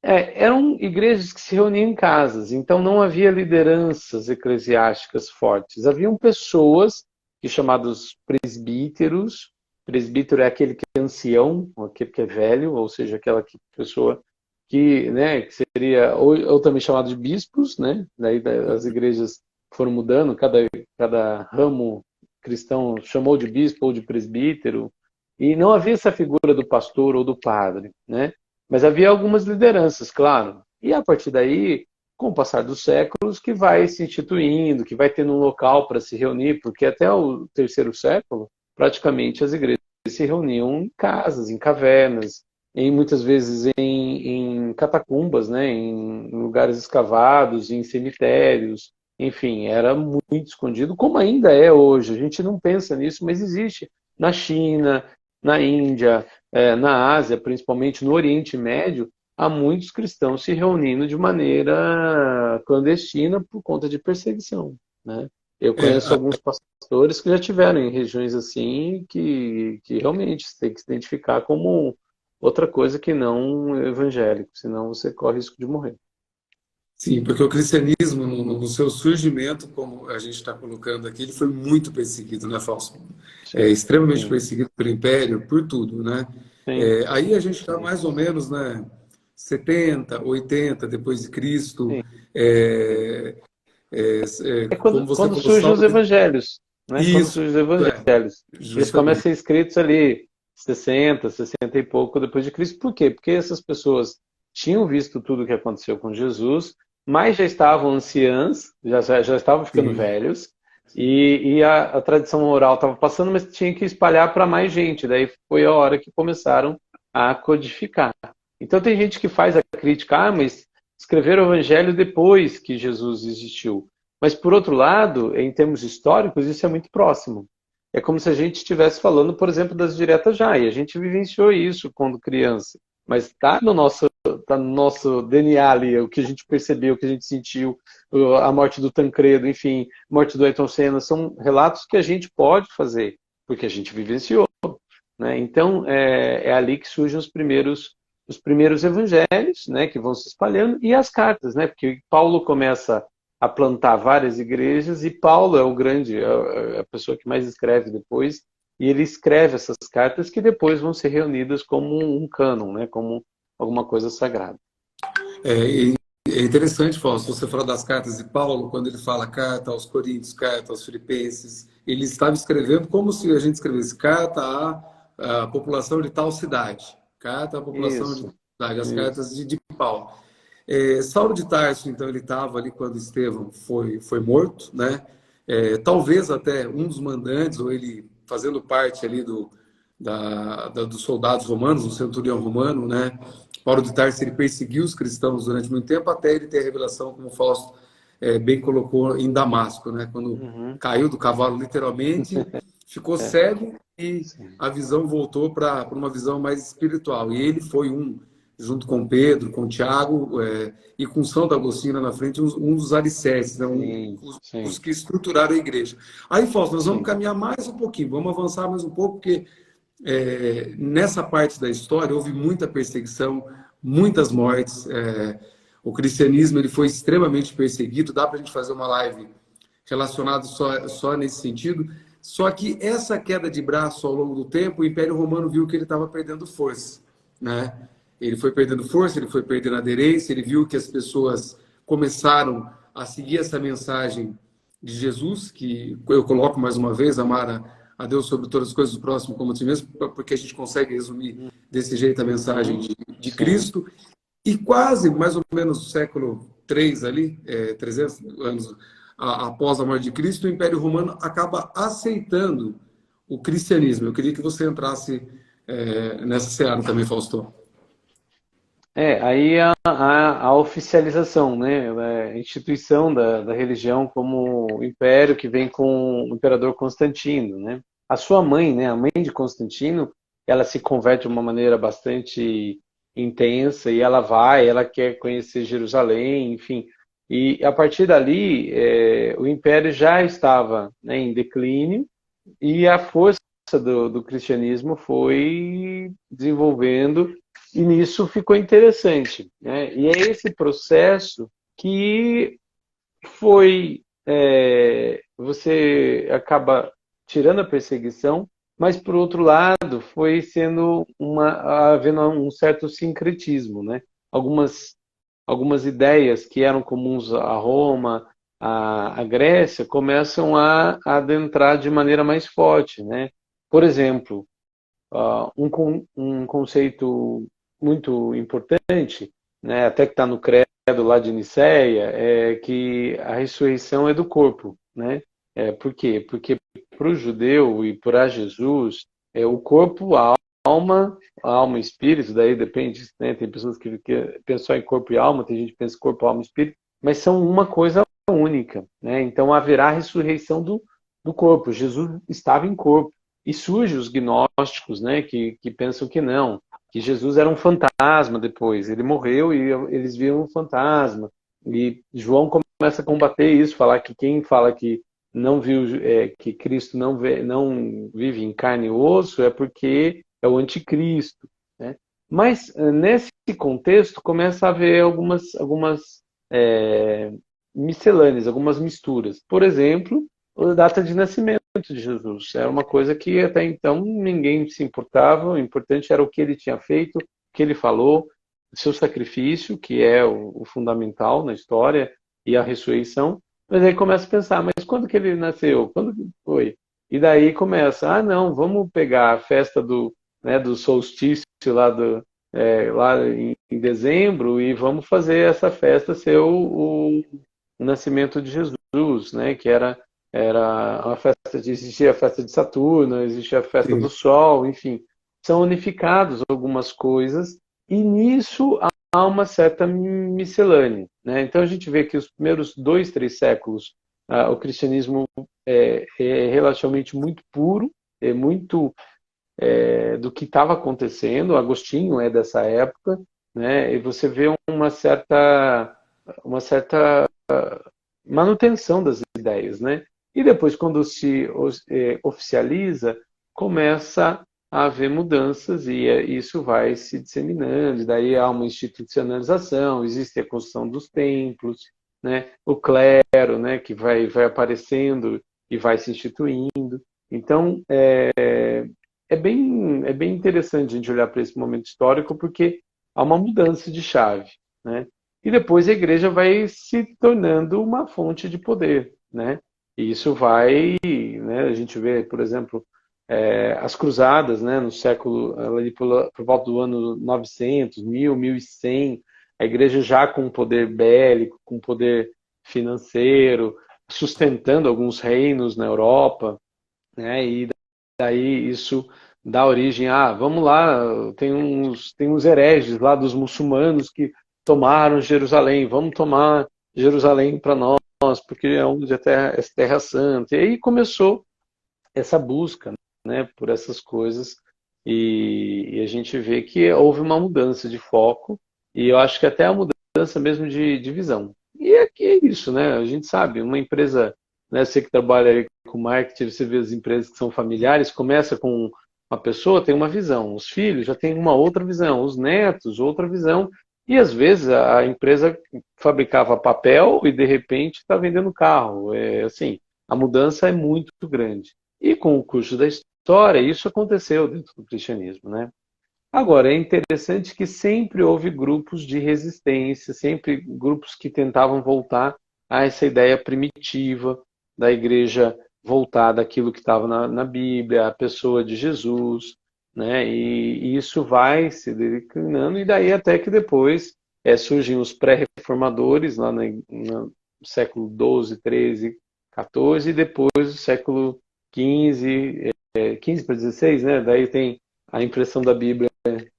Eram igrejas que se reuniam em casas, então não havia lideranças eclesiásticas fortes. Haviam pessoas chamados presbíteros. Presbítero é aquele que é ancião, aquele que é velho, ou seja, aquela pessoa que seria, ou também chamado de bispos, né? Daí as igrejas foram mudando, cada ramo cristão chamou de bispo ou de presbítero, e não havia essa figura do pastor ou do padre, né? Mas havia algumas lideranças, claro. E a partir daí, com o passar dos séculos, que vai se instituindo, que vai tendo um local para se reunir, porque até o terceiro século, praticamente as igrejas se reuniam em casas, em cavernas, muitas vezes em catacumbas, né, em lugares escavados, em cemitérios. Enfim, era muito escondido, como ainda é hoje. A gente não pensa nisso, mas existe na China, na Índia, na Ásia, principalmente no Oriente Médio, há muitos cristãos se reunindo de maneira clandestina por conta de perseguição, né? Eu conheço alguns pastores que já tiveram em regiões assim, que realmente você tem que se identificar como outra coisa que não evangélico, senão você corre risco de morrer. Sim, porque o cristianismo, no seu surgimento, como a gente está colocando aqui, ele foi muito perseguido, né, Fausto? Extremamente perseguido pelo Império, por tudo, né? Aí a gente está mais ou menos, né, 70, 80 depois de Cristo. Quando surgem os evangelhos, né? Isso, quando surgem os evangelhos. Eles começam a ser escritos ali 60 e pouco depois de Cristo. Por quê? Porque essas pessoas tinham visto tudo o que aconteceu com Jesus, mas já estavam anciãs, já estavam ficando velhos, e a tradição oral estava passando, mas tinha que espalhar para mais gente. Daí foi a hora que começaram a codificar. Então tem gente que faz a crítica, mas escreveram o evangelho depois que Jesus existiu. Mas, por outro lado, em termos históricos, isso é muito próximo. É como se a gente estivesse falando, por exemplo, das diretas já, e a gente vivenciou isso quando criança. Mas tá no nosso DNA ali, o que a gente percebeu, o que a gente sentiu, a morte do Tancredo, enfim, a morte do Ayrton Senna, são relatos que a gente pode fazer, porque a gente vivenciou, né? Então, é ali que surgem os primeiros evangelhos, né, que vão se espalhando, e as cartas, né, porque Paulo começa a plantar várias igrejas, e Paulo é o grande, a pessoa que mais escreve depois, e ele escreve essas cartas que depois vão ser reunidas como um cânon, né, como alguma coisa sagrada. É interessante, Fausto, você falar das cartas de Paulo, quando ele fala carta aos Coríntios, carta aos Filipenses, ele estava escrevendo como se a gente escrevesse carta à população de tal cidade, carta à população de Isso, tal cidade, as isso. cartas de Paulo. Saulo de Tarso, então, ele estava ali quando Estevão foi morto, né? Talvez até um dos mandantes, ou ele fazendo parte ali dos soldados romanos, do centurião romano, né? Paulo de Tarso, ele perseguiu os cristãos durante muito tempo, até ele ter a revelação, como o Fausto bem colocou, em Damasco, né? Quando Uhum. caiu do cavalo, literalmente, ficou cego e Sim, a visão voltou para uma visão mais espiritual. E ele foi junto com Pedro, com Tiago e com São Agostinho na frente, um dos alicerces, né? sim, Os sim, que estruturaram a igreja. Aí, Fausto, nós vamos sim. caminhar mais um pouquinho, vamos avançar mais um pouco, porque nessa parte da história houve muita perseguição, muitas mortes. O cristianismo ele foi extremamente perseguido. Dá para a gente fazer uma live relacionada só nesse sentido. Só que essa queda de braço ao longo do tempo, o Império Romano viu que ele estava perdendo força, né? Ele foi perdendo força, ele foi perdendo aderência, ele viu que as pessoas começaram a seguir essa mensagem de Jesus, que eu coloco mais uma vez, amar a Deus sobre todas as coisas do próximo como a ti mesmo, porque a gente consegue resumir desse jeito a mensagem Uhum. de Sim. Cristo. E quase, mais ou menos, século 3 ali, 300 anos após a morte de Cristo, o Império Romano acaba aceitando o cristianismo. Eu queria que você entrasse nessa seara também, Fausto. Aí a oficialização, né? A instituição da religião como império que vem com o imperador Constantino, né? A sua mãe, né? A mãe de Constantino, ela se converte de uma maneira bastante intensa e ela quer conhecer Jerusalém, enfim. E a partir dali, o império já estava, né, em declínio e a força do cristianismo foi desenvolvendo e nisso ficou interessante, né? E é esse processo que você acaba tirando a perseguição, mas por outro lado foi sendo havendo um certo sincretismo, né? Algumas algumas ideias que eram comuns a Roma, a Grécia, começam a adentrar de maneira mais forte, né? Por exemplo, um conceito muito importante, né, até que está no credo lá de Nicéia, é que a ressurreição é do corpo, né? Por quê? Porque para o judeu e para Jesus, o corpo, a alma e espírito, daí depende, né? Tem pessoas que pensam em corpo e alma, tem gente que pensa em corpo, alma e espírito, mas são uma coisa única, né? Então haverá a ressurreição do corpo. Jesus estava em corpo. E surgem os gnósticos, né, que pensam que não, que Jesus era um fantasma depois. Ele morreu e eles viram um fantasma. E João começa a combater isso, falar que quem fala que não viu, que Cristo não vive em carne e osso é porque é o anticristo, né? Mas nesse contexto começa a haver algumas miscelâneas, algumas misturas. Por exemplo, a data de nascimento de Jesus. Era uma coisa que até então ninguém se importava, o importante era o que ele tinha feito, o que ele falou, o seu sacrifício, que é o fundamental na história, e a ressurreição. Mas aí começa a pensar, mas quando que ele nasceu? Quando que foi? E daí começa, não, vamos pegar a festa do solstício lá em dezembro e vamos fazer essa festa ser o nascimento de Jesus, né? Que era uma festa, existia a festa de Saturno, existia a festa do Sim, Sol, enfim, são unificados algumas coisas e nisso há uma certa miscelânea, né? Então a gente vê que os primeiros 2, 3 séculos o cristianismo é relativamente muito puro, é muito do que estava acontecendo. Agostinho é dessa época, né? E você vê uma certa manutenção das ideias, né? E depois, quando se oficializa, começa a haver mudanças e isso vai se disseminando. Daí há uma institucionalização, existe a construção dos templos, né? O clero, né? Que vai aparecendo e vai se instituindo. Então, é bem interessante a gente olhar para esse momento histórico, porque há uma mudança de chave, né? E depois a igreja vai se tornando uma fonte de poder, né? E isso vai, né? A gente vê, por exemplo, as cruzadas, né? No século, ali por volta do ano 900, 1000, 1100, a igreja já com poder bélico, com poder financeiro, sustentando alguns reinos na Europa, né? E daí isso dá origem a, vamos lá, tem uns hereges lá dos muçulmanos que tomaram Jerusalém, vamos tomar Jerusalém para nós, porque é onde é terra santa. E aí começou essa busca, né, por essas coisas, e a gente vê que houve uma mudança de foco, e eu acho que até a mudança mesmo de visão. E aqui é isso, né? A gente sabe, uma empresa, né, você que trabalha aí com marketing, você vê as empresas que são familiares, começa com uma pessoa, tem uma visão, os filhos já têm uma outra visão, os netos, outra visão, e às vezes a empresa fabricava papel e de repente está vendendo carro. É assim, a mudança é muito grande. E com o curso da história, isso aconteceu dentro do cristianismo, né? Agora, é interessante que sempre houve grupos de resistência, sempre grupos que tentavam voltar a essa ideia primitiva da igreja voltar daquilo que estava na Bíblia, a pessoa de Jesus, né? E isso vai se declinando, e daí até que depois surgem os pré-reformadores, lá no século XII, XIII, XIV, e depois do século XV, 15 para 16, né? Daí tem a impressão da Bíblia,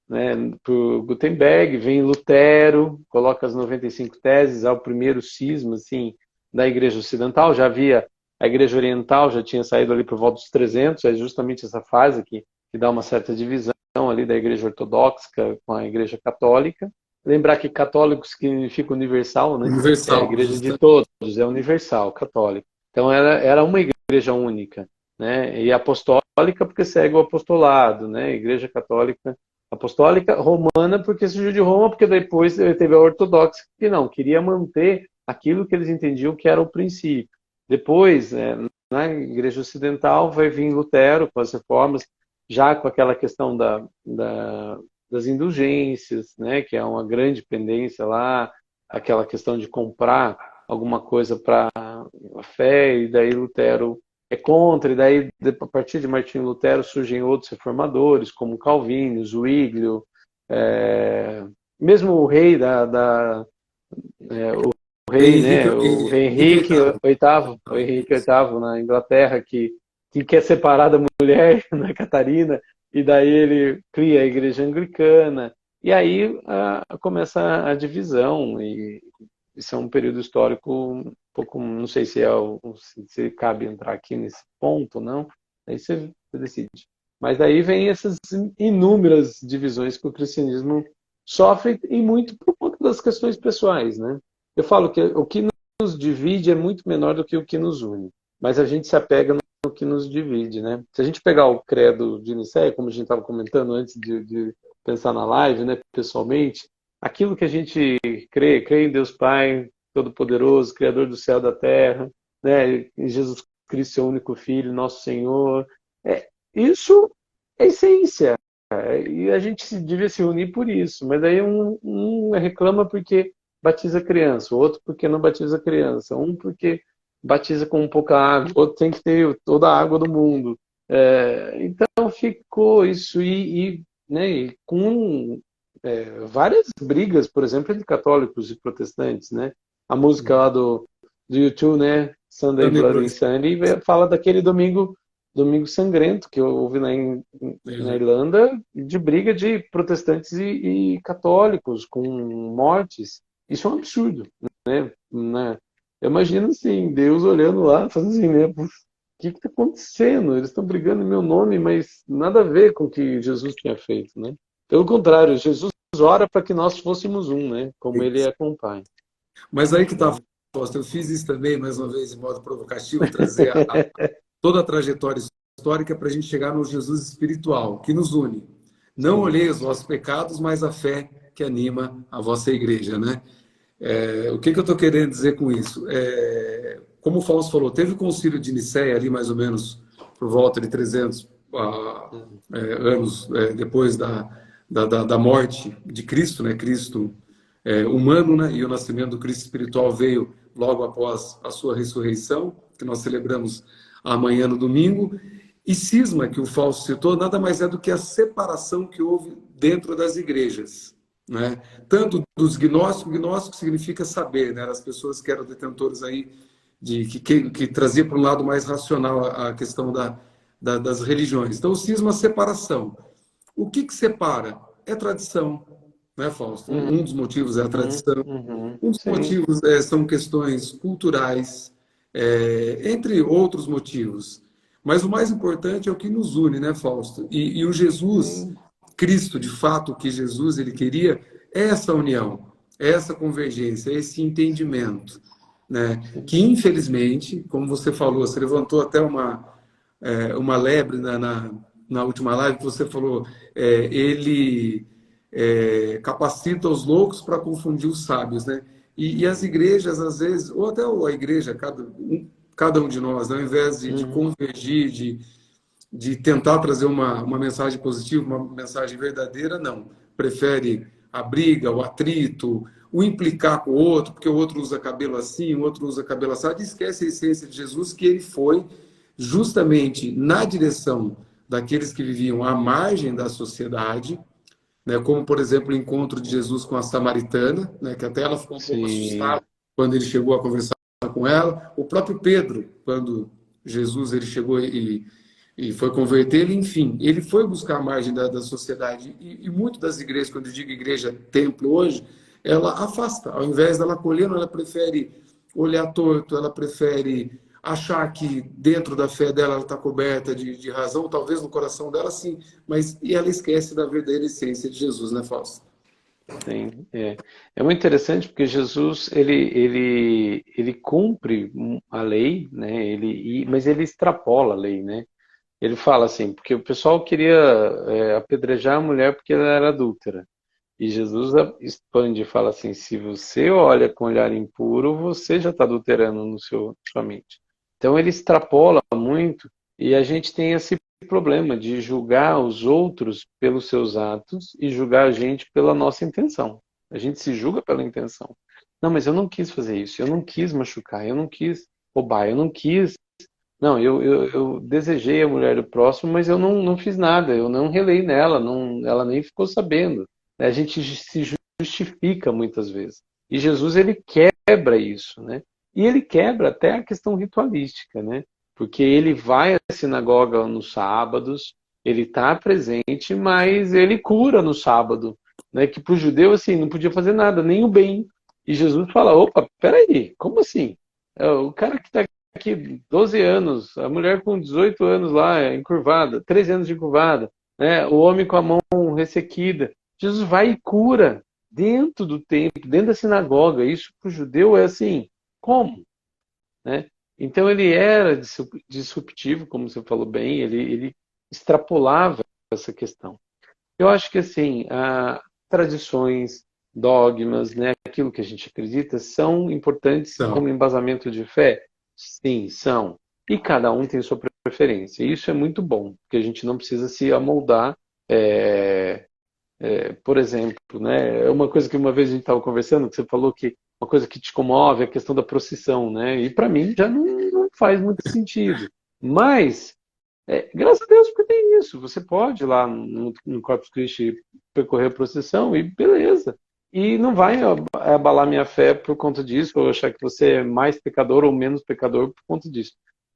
né, por Gutenberg, vem Lutero, coloca as 95 teses, ao primeiro cisma assim, da Igreja Ocidental. Já havia a Igreja Oriental, já tinha saído ali por volta dos 300, é justamente essa fase que dá uma certa divisão ali da Igreja Ortodoxa com a Igreja Católica. Lembrar que católico significa universal, né? É a Universal, igreja de justamente. todos, é universal, católica. Então era uma igreja única, né? E apostólica porque segue o apostolado, né? Igreja católica apostólica, romana porque surgiu de Roma, porque depois teve a ortodoxa que não, queria manter aquilo que eles entendiam que era o princípio. Depois, na igreja ocidental, vai vir Lutero com as reformas, já com aquela questão das indulgências, né, que é uma grande pendência lá, aquela questão de comprar alguma coisa para a fé, e daí Lutero é contra, e daí a partir de Martinho Lutero surgem outros reformadores, como Calvino, Zwinglio, mesmo o rei o rei, né, o rei Henrique Henrique VIII. VIII, o Henrique VIII na Inglaterra, que quer separar da mulher, na Catarina, e daí ele cria a igreja anglicana, e aí começa a divisão, e isso é um período histórico um pouco, não sei se cabe entrar aqui nesse ponto ou não, aí você decide. Mas daí vem essas inúmeras divisões que o cristianismo sofre, e muito por conta das questões pessoais, né? Eu falo que o que nos divide é muito menor do que o que nos une, mas a gente se apega no que nos divide, né? Se a gente pegar o credo de Nicéia, como a gente estava comentando antes de pensar na live, né, pessoalmente, aquilo que a gente crê em Deus Pai Todo-Poderoso, Criador do céu e da terra, né, em Jesus Cristo, seu único Filho, nosso Senhor, isso é essência. E a gente devia se unir por isso, mas aí um reclama porque batiza criança, o outro porque não batiza criança, um porque batiza com pouca água, outro tem que ter toda a água do mundo. Então ficou isso, né, e com várias brigas, por exemplo, entre católicos e protestantes, né? A música lá do U2, né? Sunday Sunday Bloody Blood. Sunday, fala daquele domingo sangrento que houve na Exato. Irlanda, de briga de protestantes e católicos, com mortes. Isso é um absurdo, né? Eu imagino assim, Deus olhando lá, fazendo assim, né? O que está acontecendo? Eles estão brigando em meu nome, mas nada a ver com o que Jesus tinha feito, né? Pelo contrário, Jesus ora para que nós fôssemos um, né? Como ele é com o Pai. Mas aí que está, Né? Fausto, eu fiz isso também, mais uma vez, de modo provocativo, trazer toda a trajetória histórica para a gente chegar no Jesus espiritual, que nos une. Não Sim. olhei os vossos pecados, mas a fé que anima a vossa igreja, né? O que eu estou querendo dizer com isso? Como o Fausto falou, teve o concílio de Nicéia ali mais ou menos por volta de 300 anos depois da morte de Cristo, né? Cristo humano, né? E o nascimento do Cristo espiritual veio logo após a sua ressurreição, que nós celebramos amanhã no domingo. E cisma, que o Fausto citou, nada mais é do que a separação que houve dentro das igrejas, né? Tanto dos gnósticos, gnóstico significa saber, né? As pessoas que eram detentores aí que trazia para um lado mais racional a questão das religiões. Então, o cisma é a separação. O que separa? É tradição, né, Fausto? Uhum, Um dos motivos é a tradição. Um dos sim. motivos são questões culturais, entre outros motivos. Mas o mais importante é o que nos une, né, Fausto? E o Jesus, Sim. Cristo, de fato, o que Jesus ele queria é essa união, é essa convergência, é esse entendimento, né? Sim. Que, infelizmente, como você falou, você levantou até uma lebre na última live, que você falou, ele capacita os loucos para confundir os sábios, né? E as igrejas, às vezes, ou até a igreja, cada um de nós, né, ao invés de Uhum. convergir, de tentar trazer uma mensagem positiva, uma mensagem verdadeira, não. Prefere a briga, o atrito, o implicar com o outro, porque o outro usa cabelo assim, o outro usa cabelo assado, e esquece a essência de Jesus, que ele foi justamente na direção daqueles que viviam à margem da sociedade, né, como, por exemplo, o encontro de Jesus com a samaritana, né, que até ela ficou um pouco assustada Sim. quando ele chegou a conversar com ela. O próprio Pedro, quando Jesus ele chegou e foi converter ele, enfim, ele foi buscar a margem da sociedade. E muito das igrejas, quando eu digo igreja, templo hoje, ela afasta. Ao invés dela acolhendo, ela prefere olhar torto, ela prefere achar que dentro da fé dela ela está coberta de razão, talvez no coração dela sim, mas e ela esquece da verdadeira essência de Jesus, né, Fausto? Sim, é muito interessante porque Jesus ele cumpre a lei, né? Mas ele extrapola a lei, né? Ele fala assim, porque o pessoal queria apedrejar a mulher porque ela era adúltera. E Jesus expande e fala assim: se você olha com olhar impuro, você já está adulterando no sua mente. Então ele extrapola muito e a gente tem esse problema de julgar os outros pelos seus atos e julgar a gente pela nossa intenção. A gente se julga pela intenção. Não, mas eu não quis fazer isso, eu não quis machucar, eu não quis roubar, eu não quis. Não, eu desejei a mulher do próximo, mas eu não fiz nada, eu não relei nela, ela nem ficou sabendo. A gente se justifica muitas vezes. E Jesus, ele quebra isso, né? E ele quebra até a questão ritualística, né? Porque ele vai à sinagoga nos sábados, ele está presente, mas ele cura no sábado, né? Que para o judeu, assim, não podia fazer nada, nem o bem. E Jesus fala, opa, peraí, como assim? O cara que está aqui 12 anos, a mulher com 18 anos lá, encurvada, 13 anos de encurvada, né? O homem com a mão ressequida. Jesus vai e cura dentro do templo, dentro da sinagoga. Isso para o judeu é assim, como? Né? Então ele era disruptivo, como você falou bem, ele extrapolava essa questão. Eu acho que assim, tradições, dogmas, né, aquilo que a gente acredita, são importantes Então, como embasamento de fé? Sim, são. E cada um tem sua preferência. E isso é muito bom, porque a gente não precisa se amoldar. Por exemplo, né, é uma coisa que uma vez a gente estava conversando, que você falou que uma coisa que te comove é a questão da procissão, né? E para mim já não faz muito sentido. Mas graças a Deus porque tem isso. Você pode ir lá no Corpus Christi percorrer a procissão e beleza. E não vai abalar minha fé por conta disso, ou achar que você é mais pecador ou menos pecador por conta disso.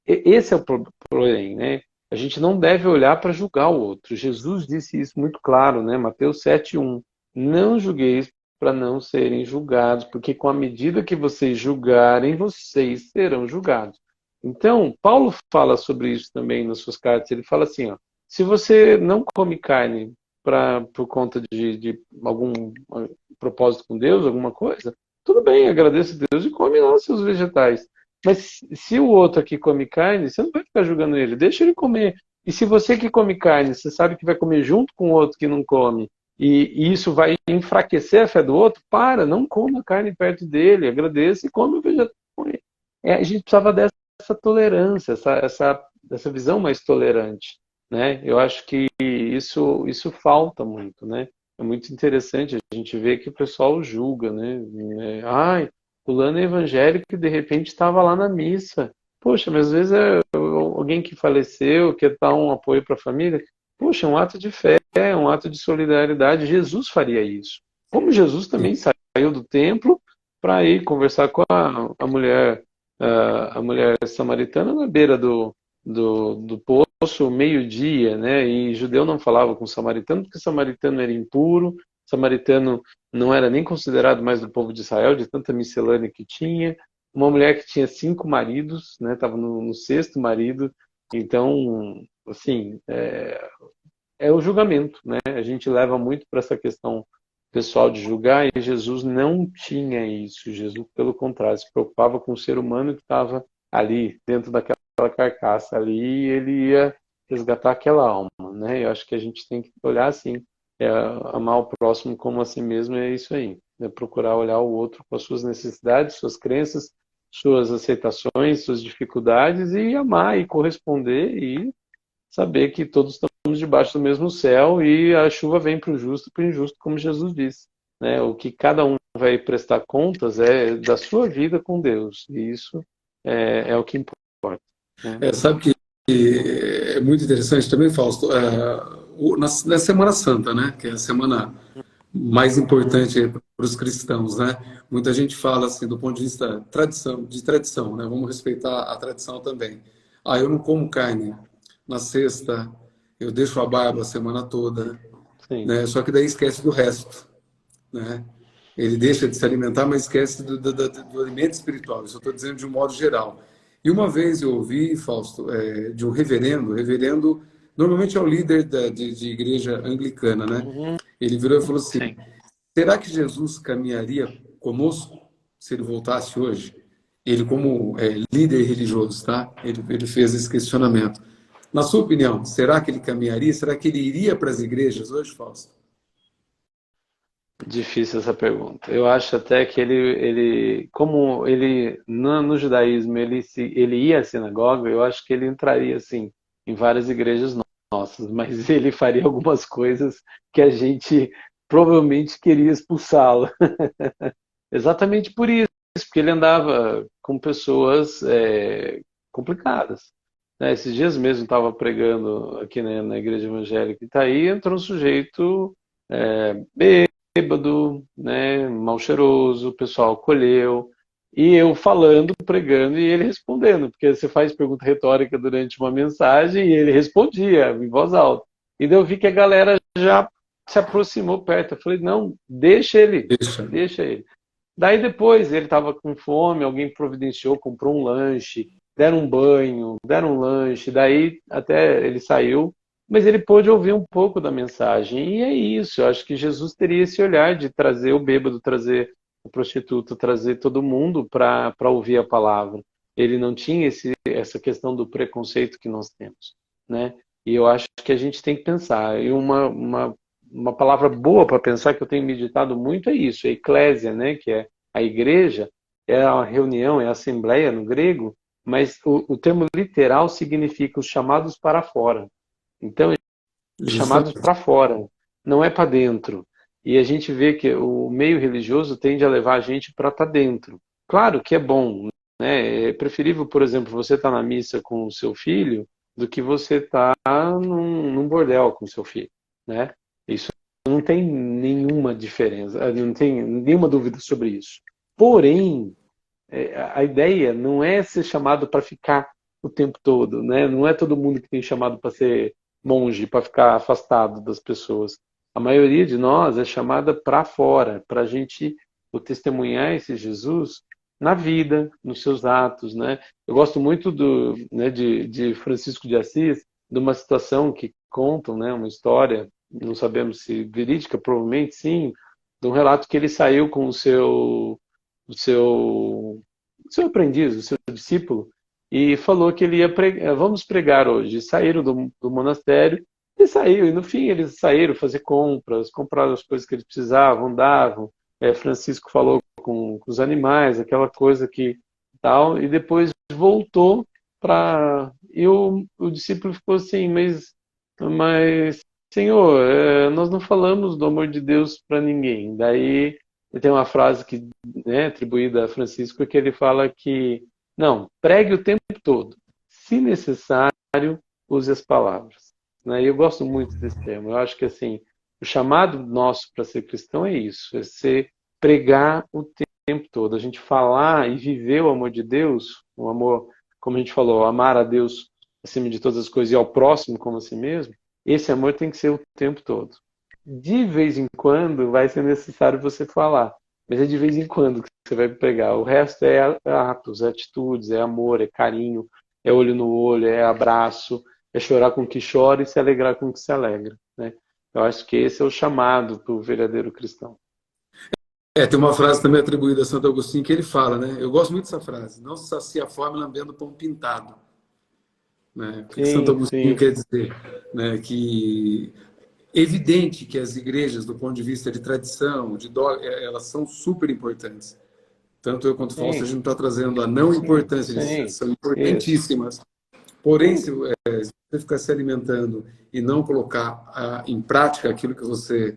Esse é o problema, né? A gente não deve olhar para julgar o outro. Jesus disse isso muito claro, né? Mateus 7:1. Não julgueis para não serem julgados, porque com a medida que vocês julgarem, vocês serão julgados. Então, Paulo fala sobre isso também nas suas cartas. Ele fala assim, ó, se você não come carne por conta de algum propósito com Deus, alguma coisa, tudo bem, agradeça a Deus e come lá os seus vegetais. Mas se o outro aqui come carne, você não vai ficar julgando ele, deixa ele comer. E se você que come carne, você sabe que vai comer junto com o outro que não come, e isso vai enfraquecer a fé do outro, não coma carne perto dele, agradeça e come o vegetal com ele. A gente precisava dessa tolerância, essa visão mais tolerante, né? Eu acho que isso falta muito, né? É muito interessante a gente ver que o pessoal julga, né? Ai, fulano é evangélico e de repente estava lá na missa. Poxa, mas às vezes é alguém que faleceu, quer dar um apoio para a família. Poxa, é um ato de fé, é um ato de solidariedade. Jesus faria isso. Como Jesus também saiu do templo para ir conversar com a mulher samaritana na beira do poço, meio-dia, né? E judeu não falava com samaritano, porque samaritano era impuro, samaritano não era nem considerado mais do povo de Israel, de tanta miscelânea que tinha. Uma mulher que tinha 5 maridos, né? Estava no 6º marido. Então, assim, é o julgamento, né? A gente leva muito para essa questão pessoal de julgar, e Jesus não tinha isso. Jesus, pelo contrário, se preocupava com o ser humano que estava ali, dentro daquela carcaça ali, e ele ia resgatar aquela alma, né? Eu acho que a gente tem que olhar assim, amar o próximo como a si mesmo, é isso aí, né? Procurar olhar o outro com as suas necessidades, suas crenças, suas aceitações, suas dificuldades, e amar e corresponder e saber que todos estamos debaixo do mesmo céu e a chuva vem para o justo e para o injusto, como Jesus disse, né? O que cada um vai prestar contas é da sua vida com Deus, e isso é o que importa, né? Sabe que é muito interessante também, Fausto, na Semana Santa, né? Que é a semana mais importante para os cristãos, né? Muita gente fala assim do ponto de vista de tradição, né? Vamos respeitar a tradição também. Eu não como carne na sexta, eu deixo a barba a semana toda, Sim. né? Só que daí esquece do resto, né? Ele deixa de se alimentar, mas esquece do alimento espiritual. Isso eu estou dizendo de um modo geral. E uma vez eu ouvi, Fausto, de um reverendo, normalmente é o líder de igreja anglicana, né? Uhum. Ele virou e falou assim: Sim. será que Jesus caminharia conosco se ele voltasse hoje? Ele, como líder religioso, tá? Ele fez esse questionamento. Na sua opinião, será que ele caminharia? Será que ele iria para as igrejas hoje, Fausto? Difícil essa pergunta. Eu acho até que como ele no judaísmo ele ia à sinagoga, eu acho que ele entraria assim em várias igrejas nossas, mas ele faria algumas coisas que a gente provavelmente queria expulsá-lo. Exatamente por isso, porque ele andava com pessoas complicadas, né? Esses dias mesmo estava pregando aqui, né, na igreja evangélica Itaí, entrou um sujeito bêbado, né, mal cheiroso, o pessoal acolheu, e eu falando, pregando, e ele respondendo, porque você faz pergunta retórica durante uma mensagem, e ele respondia em voz alta. E daí eu vi que a galera já se aproximou perto. Eu falei, não, deixa ele, deixa ele. Daí depois ele estava com fome, alguém providenciou, comprou um lanche, deram um banho, deram um lanche, daí até ele saiu, mas ele pôde ouvir um pouco da mensagem. E é isso, eu acho que Jesus teria esse olhar de trazer o bêbado, trazer o prostituto, trazer todo mundo para ouvir a palavra. Ele não tinha essa questão do preconceito que nós temos, né? E eu acho que a gente tem que pensar. E uma palavra boa para pensar que eu tenho meditado muito é isso, a eclésia, né? Que é a igreja, é a reunião, é a assembleia no grego, mas o termo literal significa os chamados para fora. Então, chamados para fora, não é para dentro. E a gente vê que o meio religioso tende a levar a gente para estar dentro. Claro que é bom, né? É preferível, por exemplo, você estar na missa com o seu filho do que você estar num bordel com o seu filho, né? Isso não tem nenhuma diferença, não tem nenhuma dúvida sobre isso. Porém, a ideia não é ser chamado para ficar o tempo todo, né? Não é todo mundo que tem chamado para ser monge, para ficar afastado das pessoas. A maioria de nós é chamada para fora, para a gente o testemunhar esse Jesus na vida, nos seus atos, né? Eu gosto muito né, de Francisco de Assis, de uma situação que contam, né, uma história, não sabemos se verídica, provavelmente sim, de um relato que ele saiu com o seu, o seu aprendiz, o seu discípulo, e falou que ele ia pregar, vamos pregar hoje. Saíram do monastério e saiu. E no fim eles saíram fazer compras, compraram as coisas que eles precisavam, andavam. Francisco falou com os animais, aquela coisa que tal, e depois voltou para. E o discípulo ficou assim, mas Senhor, nós não falamos do amor de Deus para ninguém. Daí tem uma frase que, né, atribuída a Francisco, que ele fala que não, pregue o tempo todo. Se necessário, use as palavras. Né? E eu gosto muito desse tema. Eu acho que assim, o chamado nosso para ser cristão é isso, é ser pregar o tempo todo. A gente falar e viver o amor de Deus, o amor, como a gente falou, amar a Deus acima de todas as coisas e ao próximo como a si mesmo. Esse amor tem que ser o tempo todo. De vez em quando vai ser necessário você falar, mas é de vez em quando que você vai pregar. O resto é atos, é atitudes, é amor, é carinho, é olho no olho, é abraço, é chorar com o que chora e se alegrar com o que se alegra. Né? Eu acho que esse é o chamado para o verdadeiro cristão. Tem uma frase também atribuída a Santo Agostinho que ele fala, né? Eu gosto muito dessa frase: não se sacia a fome lambendo pão pintado. Né? O que Santo Sim, Agostinho sim. quer dizer? Né? Que é evidente que as igrejas, do ponto de vista de tradição, elas são super importantes. Tanto eu quanto o Fausto, a Sim, gente não está trazendo a não importância disso, sim, são isso. importantíssimas. Porém, Sim, se você ficar se alimentando e não colocar em prática aquilo que você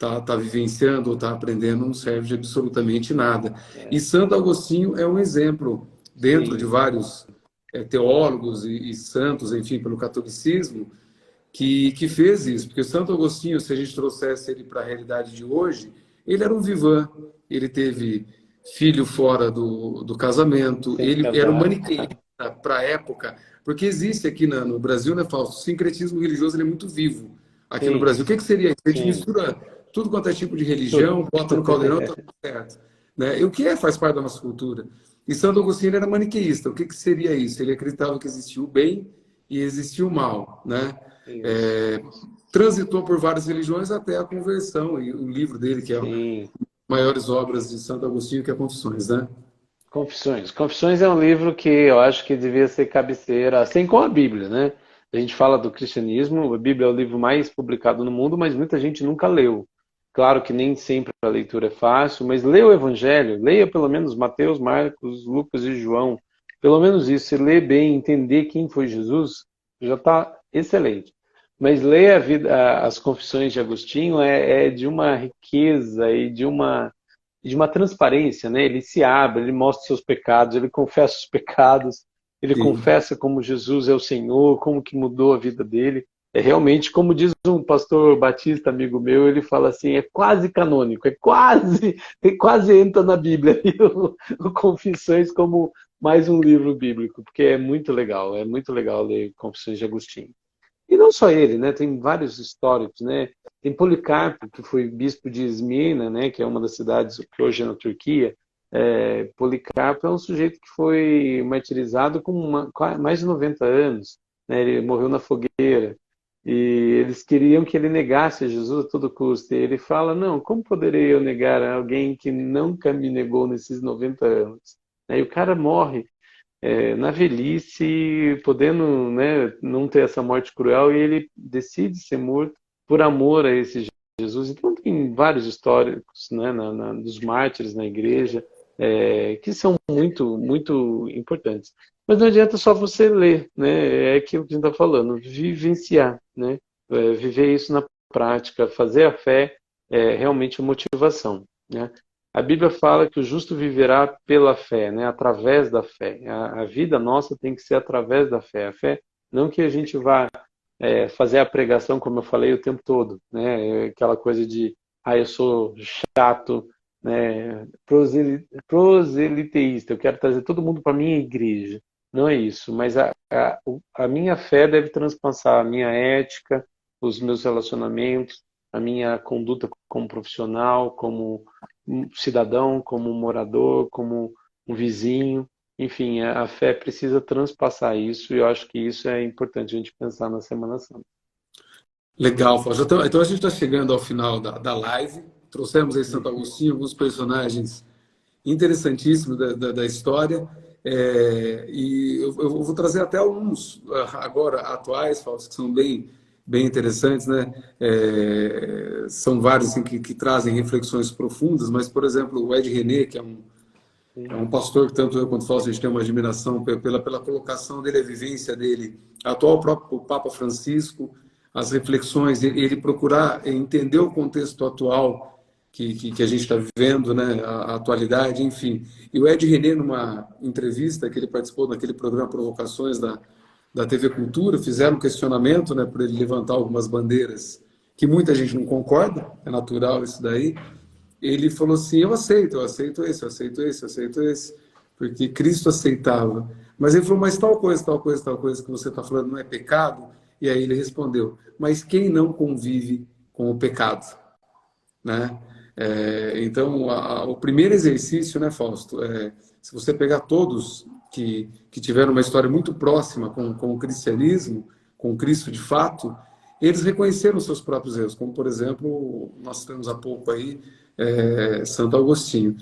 está vivenciando ou está aprendendo, não serve de absolutamente nada. E Santo Agostinho é um exemplo, dentro de sim, vários teólogos e santos, enfim, pelo catolicismo, que fez isso. Porque o Santo Agostinho, se a gente trouxesse ele para a realidade de hoje, ele era um vivan, ele teve filho fora do casamento, sem ele era um casar. maniqueísta para a época, porque existe aqui no Brasil, né, Fausto? O sincretismo religioso ele é muito vivo aqui no Sim, Brasil. O que, que seria isso? A gente sim. mistura tudo quanto é tipo de Tudo. religião, bota no caldeirão, tá tudo certo. Né? E o que faz parte da nossa cultura? E Santo Agostinho ele era maniqueísta. O que, que seria isso? Ele acreditava que existia o bem e existia o mal, né? Isso. Transitou por várias religiões até a conversão, e o livro dele, que é uma Sim. das maiores obras de Santo Agostinho, que é Confissões, né? Confissões. Confissões é um livro que eu acho que devia ser cabeceira, assim como a Bíblia, né? A gente fala do cristianismo, a Bíblia é o livro mais publicado no mundo, mas muita gente nunca leu. Claro que nem sempre a leitura é fácil, mas leia o Evangelho, leia pelo menos Mateus, Marcos, Lucas e João. Pelo menos isso, se ler bem, entender quem foi Jesus, já está excelente. Mas leia as Confissões de Agostinho é de uma riqueza e de uma transparência, né? Ele se abre, ele mostra seus pecados, ele confessa os pecados, ele Sim. confessa como Jesus é o Senhor, como que mudou a vida dele. É realmente, como diz um pastor batista, amigo meu, ele fala assim, é quase canônico, quase entra na Bíblia, o Confissões como mais um livro bíblico, porque é muito legal ler Confissões de Agostinho. E não só ele, né? Tem vários históricos, né? Tem Policarpo, que foi bispo de Esmirna, né? Que é uma das cidades que hoje é na Turquia. Policarpo é um sujeito que foi martirizado com mais de 90 anos, né? Ele morreu na fogueira. E eles queriam que ele negasse a Jesus a todo custo. E ele fala, não, como poderei eu negar a alguém que nunca me negou nesses 90 anos? E o cara morre na velhice, podendo, né, não ter essa morte cruel, e ele decide ser morto por amor a esse Jesus. Então tem vários históricos, né, dos mártires na igreja, que são muito, muito importantes. Mas não adianta só você ler, né? É aquilo que a gente está falando, vivenciar, né? Viver isso na prática, fazer a fé realmente a motivação, né? A Bíblia fala que o justo viverá pela fé, né? Através da fé. A vida nossa tem que ser através da fé. A fé, não que a gente vá fazer a pregação, como eu falei, o tempo todo, né? Aquela coisa de, eu sou chato, né? Proseliteísta, eu quero trazer todo mundo para a minha igreja. Não é isso, mas a minha fé deve transpassar a minha ética, os meus relacionamentos, a minha conduta como profissional, como um cidadão, como um morador, como um vizinho. Enfim, a fé precisa transpassar isso e eu acho que isso é importante a gente pensar na Semana Santa. Legal, Fausto. Então a gente está chegando ao final da live. Trouxemos aí Santo Agostinho, alguns personagens interessantíssimos da história. E eu vou trazer até alguns agora atuais, Fausto, que são bem interessantes, né? São vários assim, que trazem reflexões profundas, mas, por exemplo, o Ed René, que é um pastor que tanto eu quanto o Fausto a gente tem uma admiração pela colocação dele, a vivência dele, atual próprio Papa Francisco, as reflexões, ele procurar entender o contexto atual que a gente está vivendo, né, a atualidade, enfim. E o Ed René, numa entrevista que ele participou naquele programa Provocações da TV Cultura, fizeram um questionamento, né, para ele levantar algumas bandeiras que muita gente não concorda, é natural isso daí. Ele falou assim, eu aceito esse, porque Cristo aceitava. Mas ele falou, mas tal coisa que você está falando não é pecado? E aí ele respondeu, mas quem não convive com o pecado? Né? Então, o primeiro exercício, né, Fausto, se você pegar todos que tiveram uma história muito próxima com o cristianismo, com Cristo de fato, eles reconheceram seus próprios erros, como, por exemplo, nós temos há pouco aí Santo Agostinho.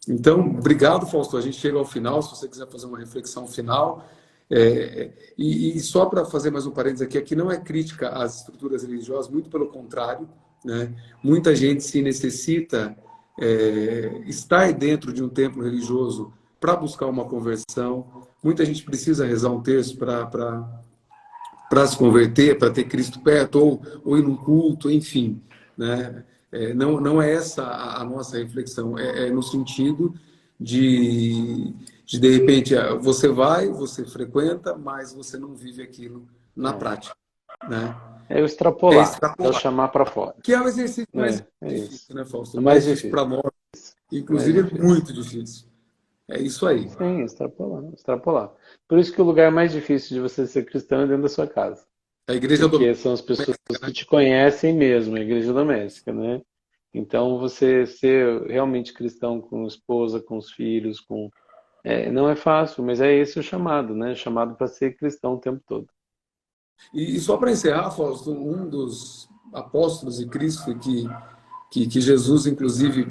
Então, obrigado, Fausto. A gente chega ao final, se você quiser fazer uma reflexão final. E só para fazer mais um parênteses aqui não é crítica às estruturas religiosas, muito pelo contrário, né? Muita gente se necessita estar dentro de um templo religioso para buscar uma conversão. Muita gente precisa rezar um terço para se converter, para ter Cristo perto, ou ir num culto, enfim, né? Não é essa a nossa reflexão, é no sentido de repente, você vai, você frequenta, mas você não vive aquilo na prática, né? É o extrapolar, é o chamar para fora. Que é o exercício mais difícil, né, Fausto? É mais difícil para nós, inclusive, é muito difícil. É isso aí. Sim, extrapolar. Por isso que o lugar mais difícil de você ser cristão é dentro da sua casa. A igreja Porque são as pessoas que te conhecem mesmo, a igreja doméstica, né? Então, você ser realmente cristão com a esposa, com os filhos, não é fácil, mas é esse o chamado, né? Chamado para ser cristão o tempo todo. E só para encerrar, Fausto, um dos apóstolos de Cristo que Jesus, inclusive,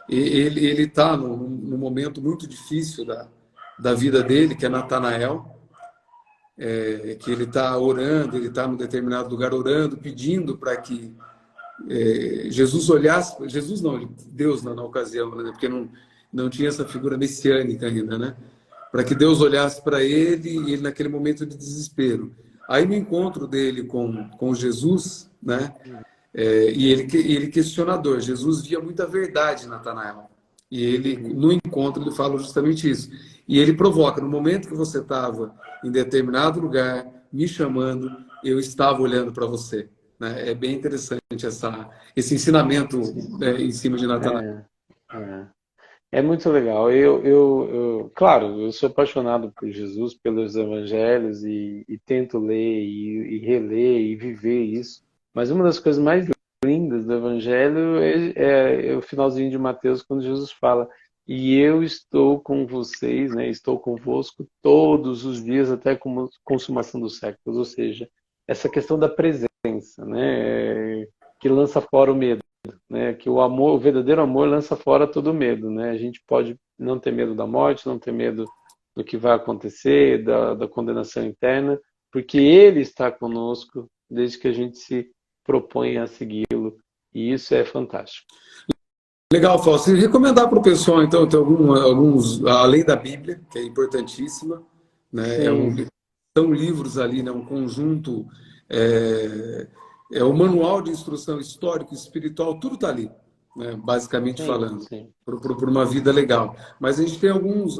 ele está num momento muito difícil da vida dele, que é Natanael, que ele está orando, ele está num determinado lugar orando, pedindo para que Jesus olhasse, Jesus não, Deus na ocasião, né, porque não tinha essa figura messiânica ainda, né? Para que Deus olhasse para ele e ele naquele momento de desespero. Aí no encontro dele com Jesus, né? E ele questionador, Jesus via muita verdade em Natanael. E ele, no encontro, ele fala justamente isso. E ele provoca, no momento que você estava em determinado lugar, me chamando, eu estava olhando para você. Né? É bem interessante esse ensinamento em cima de Natanael. É muito legal. Claro, eu sou apaixonado por Jesus, pelos evangelhos e tento ler e reler e viver isso. Mas uma das coisas mais lindas do evangelho é o finalzinho de Mateus, quando Jesus fala: e eu estou com vocês, né? Estou convosco todos os dias até a consumação dos séculos. Ou seja, essa questão da presença, né? Que lança fora o medo. Né, que o verdadeiro amor lança fora todo medo, né? A gente pode não ter medo da morte, não ter medo do que vai acontecer, da condenação interna, porque Ele está conosco desde que a gente se propõe a segui-lo, e isso é fantástico. Legal, Fausto. E recomendar para o pessoal, então, tem alguns, além da Bíblia, que é importantíssima, né? São livros ali, né? Um conjunto, o manual de instrução histórico e espiritual, tudo está ali, né? Basicamente falando, por uma vida legal. Mas a gente tem alguns,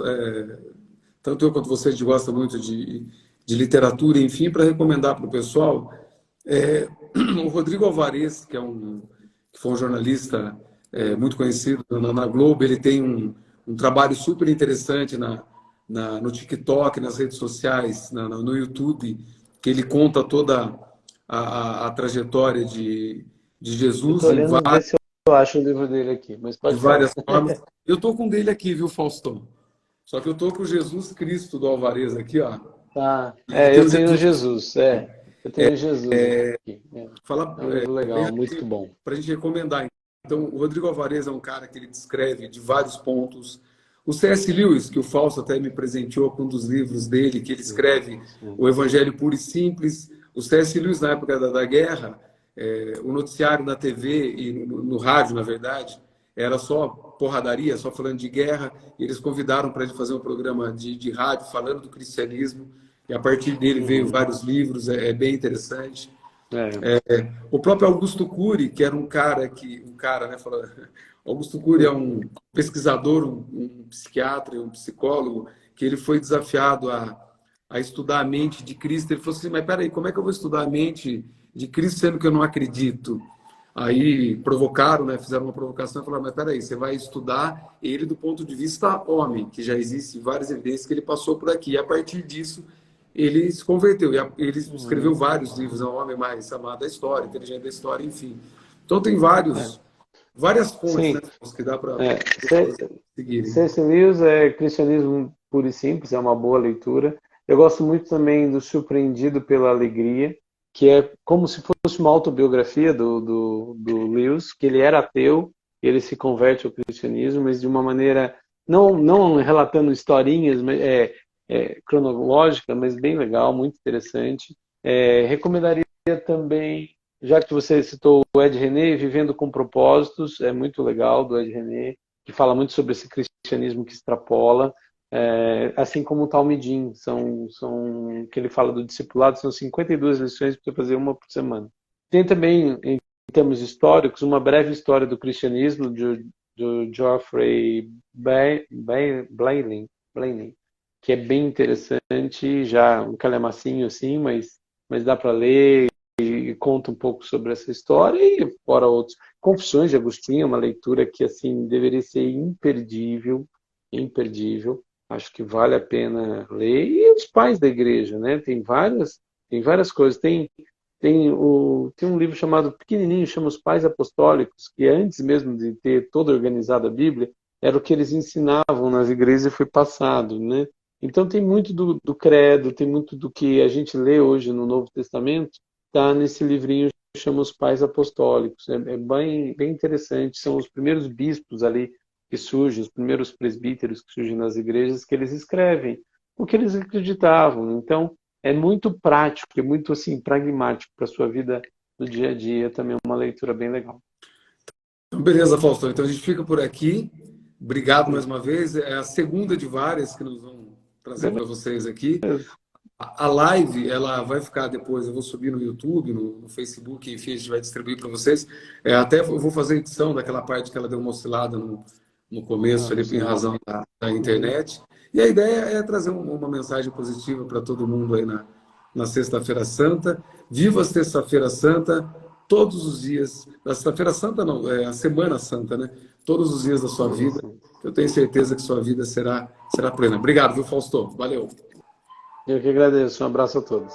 tanto eu quanto você, a gente gosta muito de literatura, enfim, para recomendar para o pessoal. O Rodrigo Alvarez, que foi um jornalista muito conhecido na Globo, ele tem um trabalho super interessante no TikTok, nas redes sociais, no YouTube, que ele conta toda a trajetória de de Eu Jesus tô olhando ver se eu acho o livro dele aqui, mas de pode falar. várias formas. Eu tô com um dele aqui, viu, Faustão? Só que eu tô com o Jesus Cristo do Alvarez aqui, ó. Tá. E tem Eu o tenho o Jesus. Jesus, Eu tenho o Jesus aqui. Fala É um livro bem legal, rapidinho muito bom. para a gente recomendar. Então, o Rodrigo Alvarez é um cara que ele descreve de vários pontos. O C.S. Lewis, que o Fausto até me presenteou com um dos livros dele, que ele escreve Sim. o Evangelho Puro e Simples. O C.S. Lewis, na época da guerra, o noticiário na TV e no rádio, na verdade, era só porradaria, só falando de guerra. E eles convidaram para ele fazer um programa de rádio falando do cristianismo. E a partir dele veio Uhum. vários livros, é bem interessante. É. O próprio Augusto Cury, que era um cara né, Augusto Cury é um pesquisador, um psiquiatra, um psicólogo, que ele foi desafiado a estudar a mente de Cristo. Ele falou assim, mas peraí, como é que eu vou estudar a mente de Cristo sendo que eu não acredito? Aí provocaram, né, fizeram uma provocação e falaram, mas peraí, você vai estudar ele do ponto de vista homem, que já existe várias evidências que ele passou por aqui. E a partir disso, ele se converteu. Ele escreveu Uhum. vários livros, é um homem mais amado da história, inteligente da história, enfim. Então tem É. várias fontes, né, Sim. que dá para É. seguirem. C.S. Lewis é Cristianismo Puro e Simples, é uma boa leitura. Eu gosto muito também do Surpreendido pela Alegria, que é como se fosse uma autobiografia do Lewis, que ele era ateu, ele se converte ao cristianismo, mas de uma maneira, não relatando historinhas cronológica, mas bem legal, muito interessante. Recomendaria também, já que você citou o Ed René, Vivendo com Propósitos, é muito legal, do Ed René, que fala muito sobre esse cristianismo que extrapola, assim como o Talmidim, que ele fala do discipulado, são 52 lições para você fazer uma por semana. Tem também, em termos históricos, uma breve história do cristianismo do Geoffrey Blaney, que é bem interessante, já um calhamacinho assim, mas dá para ler e conta um pouco sobre essa história e fora outros. Confissões de Agostinho é uma leitura que assim deveria ser imperdível, imperdível. Acho que vale a pena ler. E os pais da igreja, né? Tem várias coisas. Tem um livro chamado pequenininho, chama Os Pais Apostólicos, que antes mesmo de ter toda organizada a Bíblia, era o que eles ensinavam nas igrejas e foi passado, né? Então tem muito do credo, tem muito do que a gente lê hoje no Novo Testamento, está nesse livrinho que chama Os Pais Apostólicos. É bem interessante, são os primeiros bispos ali que surgem, os primeiros presbíteros que surgem nas igrejas, que eles escrevem o que eles acreditavam. Então, é muito prático, é muito assim pragmático para a sua vida no dia a dia, também é uma leitura bem legal. Então, beleza, Faustão. Então a gente fica por aqui. Obrigado mais uma vez. É a segunda de várias que nós vamos trazer para vocês aqui. A live, ela vai ficar depois, eu vou subir no YouTube, no Facebook, enfim, a gente vai distribuir para vocês. Até eu vou fazer edição daquela parte que ela deu uma oscilada no começo, ali, em razão da internet. E a ideia é trazer uma mensagem positiva para todo mundo aí na Sexta-feira Santa. Viva a Sexta-feira Santa todos os dias. A Sexta-feira Santa não, é a Semana Santa, né? Todos os dias da sua vida. Eu tenho certeza que sua vida será plena. Obrigado, viu, Fausto? Valeu. Eu que agradeço. Um abraço a todos.